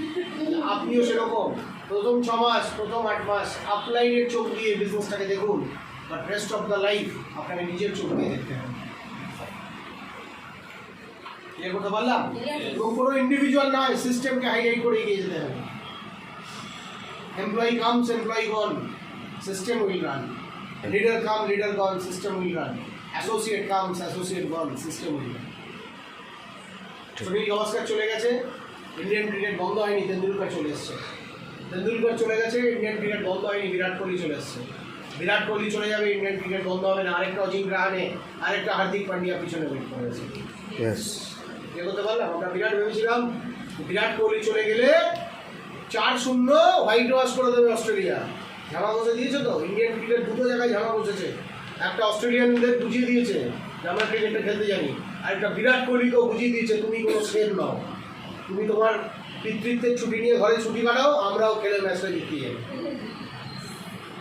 আপনিও সেরকম প্রথম 6 মাস, প্রথম 8 মাস আপলাইনের চোখ দিয়ে বিজনেসটাকে দেখুন, but rest of the life আপনাকে নিজের চোখ দিয়ে দেখতে হবে। এর কথা বললাম। এবং কোনো ইন্ডিভিজুয়াল নয়, সিস্টেমকে হাইলাইট করে এগিয়ে যেতে হবে। Employee comes, employee gone, system will run. Leader come, leader gone, system will run. Associate comes, associate gone, system will run. Sunil Gavaskar চলে গেছে, ইন্ডিয়ান ক্রিকেট বন্ধ হয়নি, তেন্ডুলকর চলে এসছে। তেন্ডুলকর চলে গেছে, ইন্ডিয়ান ক্রিকেট বন্ধ হয়নি, বিরাট কোহলি চলে এসছে। বিরাট কোহলি চলে যাবে, ইন্ডিয়ান ক্রিকেট বন্ধ হবে না, আরেকটা অজিঙ্ক রাহানে, আরেকটা হার্দিক পান্ডিয়া পিছনে ওয়েট করে আছে। এ করতে পারলাম? আমরা বিরাট ভেবেছিলাম বিরাট কোহলি চলে গেলে 4-0 হোয়াইট ওয়াশ করে দেবে অস্ট্রেলিয়া। ঝামা বসে দিয়েছে তো, ইন্ডিয়ান ক্রিকেট 2টো জায়গায় ঝামা বসেছে। একটা অস্ট্রেলিয়ানদের বুঝিয়ে দিয়েছে যে আমরা ক্রিকেটটা খেলতে জানি, আর একটা বিরাট কোহলিকেও বুঝিয়ে দিয়েছে তুমি কোনো সেফ নাও, তুমি তোমার পিতৃত্বের ছুটি নিয়ে ঘরে ছুটি কাটাও, আমরাও খেলে ম্যাচটা জিততে যাই।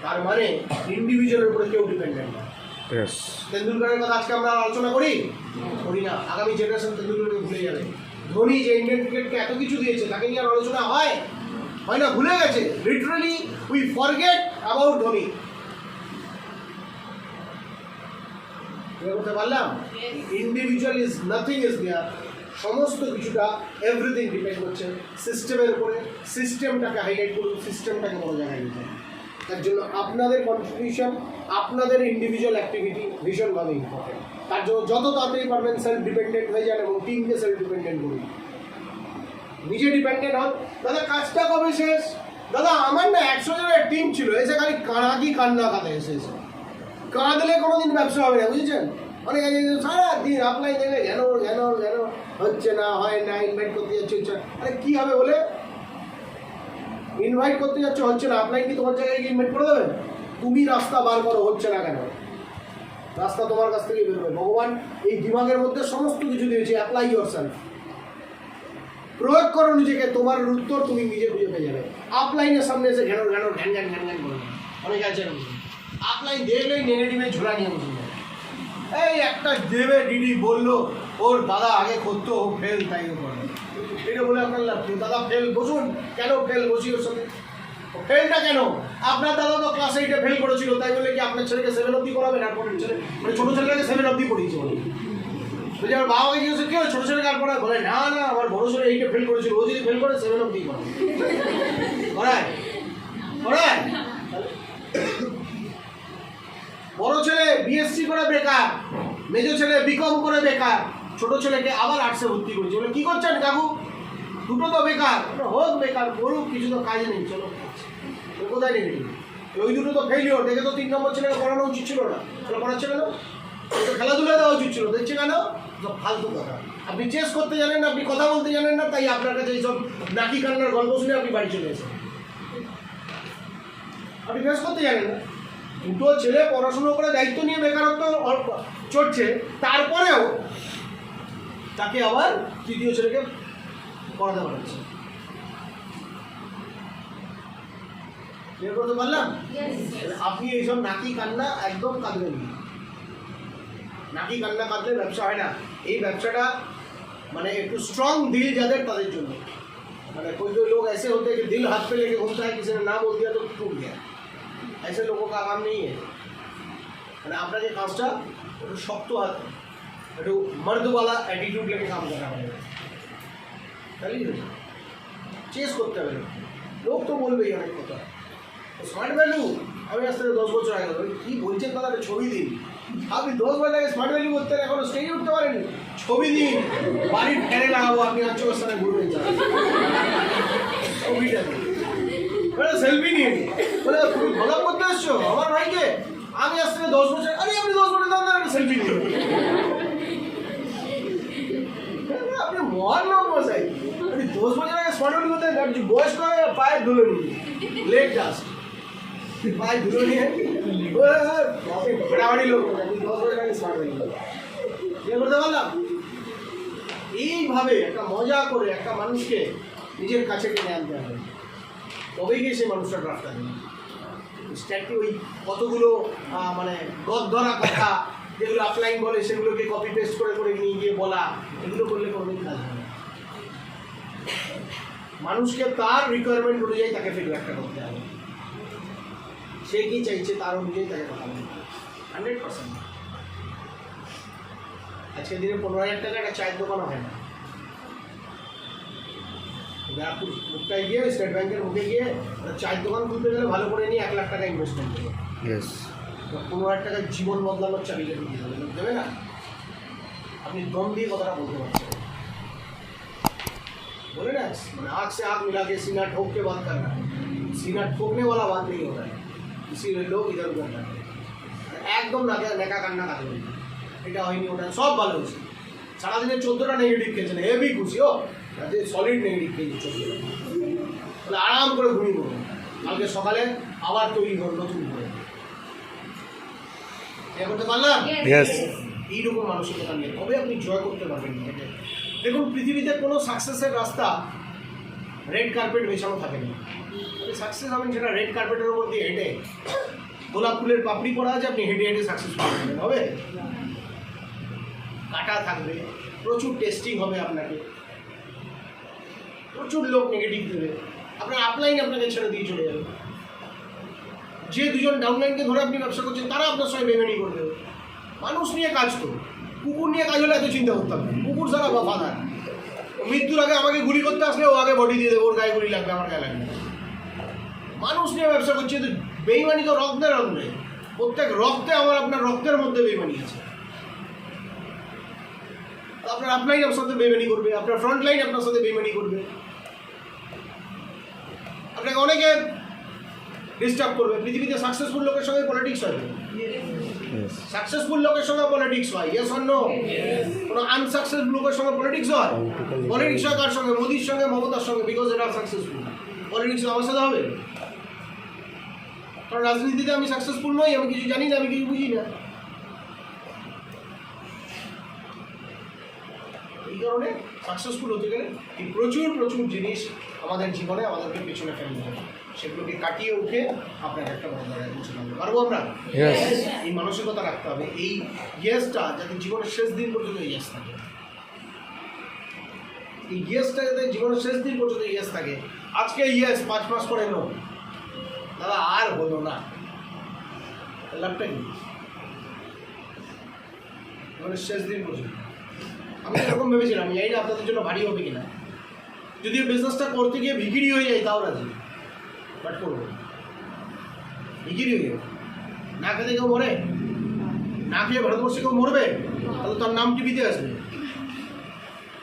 তার মানে ইন্ডিভিজুয়ালের উপরে কেউ ডিপেন্ডেন্ট না। তেন্ডুলকরের কথা আজকে আমরা আলোচনা করি না, আগামী জেনারেশন তেন্ডুলকরকে ভুলে যাবে। ধোনি যে ইন্ডিয়ান ক্রিকেটকে এত কিছু দিয়েছে তাকে নিয়ে আর আলোচনা হয় না, ভুলে গেছে। Literally we forget about Dhoni. বলতে পারলাম individual is nothing is there, সমস্ত কিছুটা এভরিথিং ডিপেন্ড করছে সিস্টেমের উপরে। সিস্টেমটাকে হাইলাইট করুন, সিস্টেমটাকে বড় জায়গায় নিতে হবে। তার জন্য আপনাদের কন্ট্রিবিউশন, আপনাদের ইন্ডিভিজুয়াল অ্যাক্টিভিটি ভীষণভাবে ইম্পর্টেন্ট। তার জন্য যত তাড়াতাড়ি পারবেন সেলফ ডিপেন্ডেন্ট হয়ে যান এবং টিমকে সেলফ ডিপেন্ডেন্ট করুন। নিজে ডিপেন্ডেন্ট হন, দাদা কাজটা কবে শেষ? দাদা আমার না 100 জনের টিম ছিল, এসে খালি কান্না কাঁদে এসে কাঁদলে কোনোদিন ব্যবসা হবে না, বুঝেছেন? অনেক সারাদিন আপলাই দেবে, কেন কেন কেন হচ্ছে না, হয় না, ইনভাইট করতে যাচ্ছে, আরে কী হবে বলে ইনভাইট করতে যাচ্ছে, হচ্ছে না, আপলাই কি তোমার জায়গায় গিয়ে ইনভাইট করে দেবে? তুমি রাস্তা বার করো, হচ্ছে না কেন? রাস্তা তোমার কাছ থেকে বেরোবে। ভগবান এই দিমাগের মধ্যে সমস্ত কিছু দিয়েছে, অ্যাপ্লাই ইয়োরসেলফ, প্রয়োগ করো নিজেকে, তোমার উত্তর তুমি নিজে খুঁজে পেয়ে যাবে। আপলাইনের সামনে এসে ঘ্যান ঘ্যান ঘ্যান ঘ্যান ঘ্যান ঘ্যান করবে, অনেক আছে আপলাইন দেখলেই নেগেটিভে ঝোলা নিয়ে বসে যায়। এই একটা দেবে ডিডি বললো ওর দাদা আগে করতো, ও ফেল, তাই ও করে এটা বলে আপনার লাভ, দাদা ফেল, বসুন, কেন ফেল, বসি ওর সাথে। ফেলটা কেন? আপনার দাদা তো ক্লাস 8-এ ফেল করেছিল, তাই বলে কি আপনার ছেলেকে 7 অবধি করাবেন? আর কোনো ছেলে মানে ছোটো ছেলেকে 7 অবধি পড়িয়েছে বলে বলছি, আমার বাবাকে জিজ্ঞেস কেউ ছোটো ছেলেকে আর পড়ায়? বলে না না, আমার বড়ো ছেলে 8-এ ফেল করেছিল, ও যদি ফেল করে 7 অবধি করায়। বড় ছেলে বিএসসি করে বেকার, মেজো ছেলে বিকম করে বেকার, ছোট ছেলেকে আবার আর্টসে ভর্তি করেছে। বলে কী করছেন কাকু? দুটো তো বেকার। হোক বেকার, করুক, কিছু তো কাজ নেই, চলো কোথায় নেই, ওই দুটো তো ফেলিওর, দেখে তো 3 নম্বর ছেলেকে পড়ানো উচিত ছিল না, চলো পড়াচ্ছে কেন? তো খেলাধুলা দেওয়া উচিত ছিল, দেখছে কেন? সব ফালতু কথা। আপনি চেস করতে জানেন না, আপনি কথা বলতে জানেন না, তাই আপনার কাছে এইসব নাকি কান্নার গল্প শুনে আপনি বাড়ি চলে এসেছেন। আপনি ফেস করতে জানেন না। দুটো ছেলে পড়াশুনো করে দায়িত্ব নিয়ে বেকারত্ব চড়ছে, তারপরেও তাকে আবার তৃতীয় ছেলেকে পড়াতে পারছে। বের করতে পারলাম? আপনি এইসব নাকি কান্না একদম কাঁদবেন না। নাকি কান্না কাঁদলে ব্যবসা হয় না। এই ব্যবসাটা মানে একটু স্ট্রং দিল যাদের, তাদের জন্য। মানে कोई लोग ऐसे होते हैं कि दिल हाथ पे लेके घूमता है, किसी ने ना बोल दिया तो टूट गया। ऐसे लोगों का काम नहीं है। মানে আপনাকে কাজটা একটু শক্ত হাত, একটু মর্দওয়ালা অ্যাটিটিউড লেগে কাম করা হবে, তাহলেই চেস করতে হবে। লোক তো বলবেই অনেক কথা। স্মার্ট ভ্যালু আমি আজ থেকে 10 বছর আগে কী বলছেন দাদা, ছবি দিন। আপনি 10 বছর আগে স্মার্ট ভ্যালু করতেন, এখনো স্টেজে উঠতে পারেন? ছবি দিন, বাড়ির ফ্যানে লাগাবো, আপনি 8 স্থানে ঘুরবেন, ছবিটা দিন, সেলফি নিয়ে বলে তুমি ভালো করতে আসছো আমার ভাইকে। আমি আজ থেকে 10 বছর, আরে আপনি 10 বছর দাদা সেলফি নিয়ে, আপনি মহান লোক মশাই। আপনি 10 বছর আগে স্মার্ট ভ্যালু করতে বয়স্ক হয়ে পায়ে ধুলো নিয়ে, লেগ ডাস্ট পায়ে ধুলো নিয়ে ফাটাফাটি লোক, 10 বছর আগে স্মার্ট ভ্যালু করতে পারলাম। এইভাবে একটা মজা করে একটা মানুষকে নিজের কাছে টেনে আনতে হবে, তবেই গিয়ে সেই মানুষটা ড্রাফটা দেবে। স্ট্যাটি ওই কতগুলো মানে গদ ধরা কথা যেগুলো আপলাইন বলে, সেগুলোকে কপি পেস্ট করে করে নিয়ে গিয়ে বলা, এগুলো করলে কোনোদিন কাজ হবে না। মানুষকে তার রিকোয়ারমেন্ট অনুযায়ী তাকে ফিডব্যাকটা করতে হবে। সে কী চাইছে তার অনুযায়ী তাকে কথা বলতে হবে 100%। আজকের দিনে 15,000 টাকা একটা চায়ের দোকানও হয় না। মুখটায় গিয়ে স্টেট ব্যাংকের মুখে গিয়ে চায়ের দোকান খুলতে গেলে ভালো করে নিয়ে 1 লাখ টাকা ইনভেস্টমেন্ট দেবে। 15,000 টাকার জীবন বদলানোর চাবিটা দিয়ে দেবে না। আপনি দম দিয়ে কথাটা বলতে পারছেন, बोले ना, आँख से आँख मिला के सीना ठोक के बात करना, सीना ठोकने वाला बात नहीं होता है, इसीलिए लोग इधर उधर जाते हैं। একদম নেকা কান্না কাঁদবে, এটা হয়নি ওটা সব ভালো হয়েছে। সারাদিনে 14টা নেগেটিভ খেয়েছেন, হেভি খুশি ও সলিড নেগেটিভ খেয়েছি 14টা, তাহলে আরাম করে ঘুমিয়ে পড়ুন, কালকে সকালে আবার তৈরি করুন নতুন করে। করতে পারলাম? এইরকম মানসিকতা নিয়ে তবে আপনি জয় করতে পারবেন। দেখুন পৃথিবীতে কোনো সাকসেসের রাস্তা রেড কার্পেট বেছানো থাকে না। সাকসেস হবেন সেটা রেড কার্পেটের উপর দিয়ে হেঁটে, গোলাপ ফুলের পাপড়ি পড়া আছে, আপনি হেঁটে হেঁটে সাকসেসফুল হবেন, হবে? কাটা থাকবে, প্রচুর টেস্টিং হবে, আপনাকে প্রচুর লোক নেগেটিভ দেবে, আপনার আপলাইন আপনাকে ছেড়ে দিয়ে চলে যাবে। যে দুজন ডাউনলাইনকে ধরে আপনি ব্যবসা করছেন তারা আপনার সঙ্গে বেমানি করে দেবে, মানুষ নিয়ে কাজ তো, কুকুর নিয়ে কাজ হলে এত চিন্তা করতাম না। কুকুর ছাড়া বা ফাদার, মৃত্যুর আগে আমাকে গুলি করতে আসলে ও আগে বডি দিয়ে দেবে, ওর গায়ে গুলি লাগবে, আমার গায়ে লাগবে না। মানুষ নিয়ে ব্যবসা করছে তো বেইমানি তো রক্তের রঙে, প্রত্যেক রক্তে আমার আপনার রক্তের মধ্যে বেইমানি আছে। আপনার আপলাইন আপনার সাথে বেইমানি করবে, আপনার ফ্রন্ট লাইন আপনার সাথে বেইমানি করবে, আপনাকে অনেকে ডিস্টার্ব করবে। পৃথিবীতে সাকসেসফুল লোকের সঙ্গে পলিটিক্স হয়, সাকসেসফুল লোকের সঙ্গে পলিটিক্স হয়, ইয়েস অর নো? কোনো আনসাকসেসফুল লোকের সঙ্গে পলিটিক্স হয়? পলিটিক্স হয় কার সঙ্গে? মোদির সঙ্গে, মমতার সঙ্গে, বিকজ এটা সাকসেসফুল। পলিটিক্স আমার সাথে হবে? কারণ রাজনীতিতে আমি সাকসেসফুল নই, আমি কিছু জানি না, আমি কিছু বুঝি না। এই কারণে সাকসেসফুল হতে গেলে এই প্রচুর প্রচুর জিনিস আমাদের জীবনে আমাদেরকে পেছনে ফেলতে হবে, সেগুলোকে কাটিয়ে উঠে আপনাকে একটা বড় জায়গায় পৌঁছাতে হবে। পারবো আমরা? এই মানসিকতা রাখতে হবে, এই ইয়েসটা যাতে জীবনের শেষ দিন পর্যন্ত ইয়েস থাকে, এই ইয়েসটা যাতে জীবনের শেষ দিন পর্যন্ত ইয়েস থাকে। আজকে ইয়েস, 5 মাস পরে নো, দাদা আর হলো না, লাভটা কি? জীবনের শেষ দিন পর্যন্ত আমি এরকম ভেবেছিলাম, আমি জানি না আপনাদের জন্য ভারী হবে কিনা, যদিও বিজনেসটা করতে গিয়ে ভিখিরি হয়ে যায় তাও রাজি, বাট করবো। ভিখিরি হয়ে যাবে, না খেতে কেউ মরে, না খেয়ে ভারতবর্ষে কেউ মরবে, তাহলে তার নাম টিভিতে আসবে,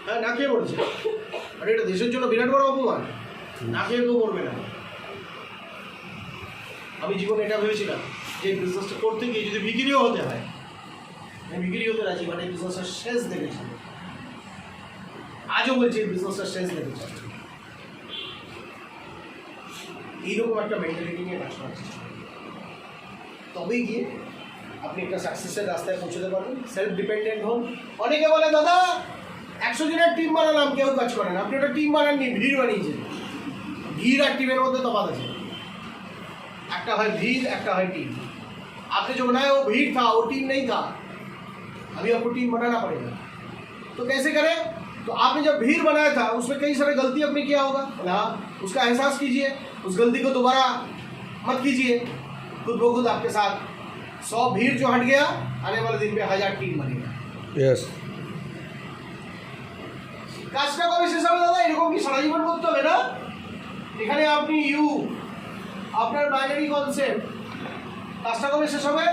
হ্যাঁ না খেয়ে মরেছে, আর এটা দেশের জন্য বিরাট বড় অপমান। না খেয়ে কেউ মরবে না। আমি জীবনে এটা ভেবেছিলাম যে বিজনেসটা করতে গিয়ে যদি ভিখিরিও হতে হয়, আমি ভিখিরি হতে রাজি, মানে বিজনেসের শেষ দেখেছি। আজও বলছি বিজনেসের শেষ দেখেছি। এইরকম একটা মেন্টালিটি নিয়ে কাজ করার চেষ্টা করি, তবেই গিয়ে আপনি একটা সাকসেসের রাস্তায় পৌঁছতে পারবেন। সেলফ ডিপেন্ডেন্ট হন। অনেকে বলে দাদা 100 জনের টিম বানালাম, কেউ কাজ করে না। আপনি একটা টিম বানাননি, ভিড় বানিয়েছেন। ভিড় আর টিমের মধ্যে তফাৎ আছে, একটা হয় ভিড়, একটা হয় टीम। आपने जो बनाया वो भीड़ था, वो टीम नहीं था। अभी आपको टीम बनाना पड़ेगा। तो कैसे करें? तो आपने जब भीड़ बनाया था उसमें कई सारे गलती आपने किया होगा, हाँ, उसका एहसास कीजिए, उस गलती को दोबारा मत कीजिए। खुद ब खुद आपके साथ 100 भीड़ जो हट गया, आने वाले दिन में 1000 टीम बनेगा। यस, কাজটা কবে শেষ হবে দাদা? এরকম কি সারা জীবন করতে হবে না? এখানে আপনি আপনার বাইনারি কনসেপ্ট, কাজটা কবে শেষ হবে?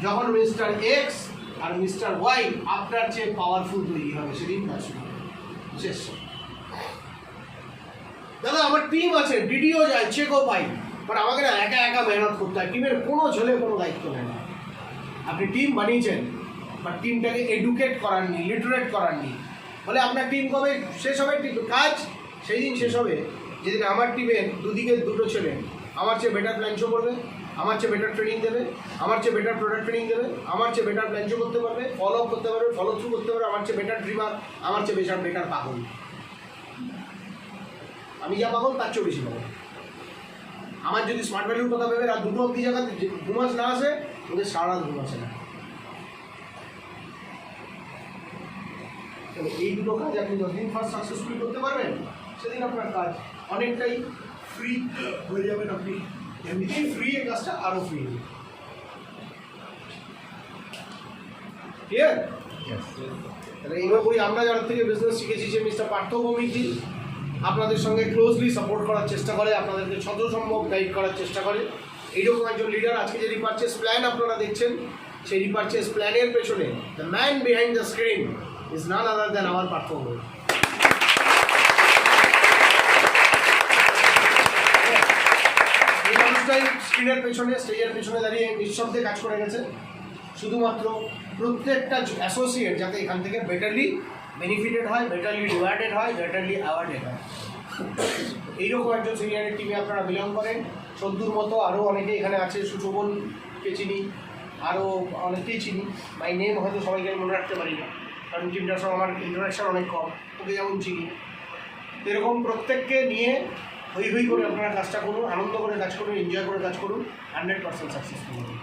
যখন মিস্টার এক্স আর মিস্টার ওয়াই আপনার চেয়ে পাওয়ারফুল তৈরি হবে, সেদিন কাজ শুরু হবে, শেষ। দাদা আমার টিম আছে, ডিডিও যায়, চেকও পাই, বাট আমাকে না একা একা মেহনত করতে হয়। টিমের কোনো ছেলে কোনো দায়িত্ব নেয় না। আপনি টিম বানিয়েছেন, বাট টিমটাকে এডুকেট করাননি, লিটারেট করাননি, বলে আপনার টিম কবে শেষ হবে? কাজ সেই দিন শেষ হবে যেদিন আমার টিমের দুদিকে দুটো ছেলে আমার চেয়ে বেটার প্ল্যান শো করবে, আমার চেয়ে বেটার ট্রেনিং দেবে, আমার চেয়ে বেটার প্রোডাক্ট ট্রেনিং দেবে, আমার চেয়ে বেটার প্ল্যান শো করতে পারবে, ফলো আপ করতে পারবে, ফলো থ্রু করতে পারবে, আমার চেয়ে বেটার ড্রিমার, আমার চেয়ে বেটার পাগল। আমি যা পাগল তার চেয়েও বেশি পাগল। আমার যদি স্মার্ট ভ্যালুর কথা ভেবে রাত 2টো অব্দি জায়গাতে ঘুমাস না আসে, ওদের সারা রাত ঘুম আসে না। এই দুটো কাজ আপনি যতদিন ফার্স্ট সাকসেসফুলি করতে পারবেন, সেদিন আপনার কাজ অনেকটাই ফ্রি হয়ে যাবেন। আপনি এমনিতেই ফ্রি, এই কাজটা আরও ফ্রি হবে। ক্লিয়ার? তাহলে এইভাবেই আমরা যার থেকে বিজনেস শিখেছি, যে মিস্টার পার্থ ভৌমিকজি আপনাদের সঙ্গে ক্লোজলি সাপোর্ট করার চেষ্টা করে, আপনাদেরকে যত সম্ভব গাইড করার চেষ্টা করে। এইরকম একজন লিডার। আজকে যে রিপারচেস প্ল্যান আপনারা দেখছেন, সেই রিপারচেস প্ল্যানের পেছনে the man behind the screen is none other than our Partho Bhowmik। এই মানুষটাই স্ক্রিনের পেছনে, স্টেজের পেছনে দাঁড়িয়ে নিঃশব্দে কাজ করে গেছে, শুধুমাত্র প্রত্যেকটা অ্যাসোসিয়েট যাতে এখান থেকে বেটারলি বেনিফিটেড হয়, বেটারলি রিওয়ার্ডেড হয়, বেটারলি অ্যাওয়ার্ডেড হয়। এইরকম একজন সিনিয়রের টিমে আপনারা বিলং করেন। সদ্দুর মতো আরও অনেকে এখানে আছে, সুশোভনকে চিনি, আরও অনেকেই চিনি। মাই নেম হয়তো সবাইকে মনে রাখতে পারি না, কারণ টিমটার সঙ্গে আমার ইন্টারাকশন অনেক কম, ওকে যেমন চিনি। এরকম প্রত্যেককে নিয়ে হই হই করে আপনারা কাজটা করুন, আনন্দ করে কাজ করুন, এনজয় করে কাজ করুন, 100% সাকসেসফুল হবে।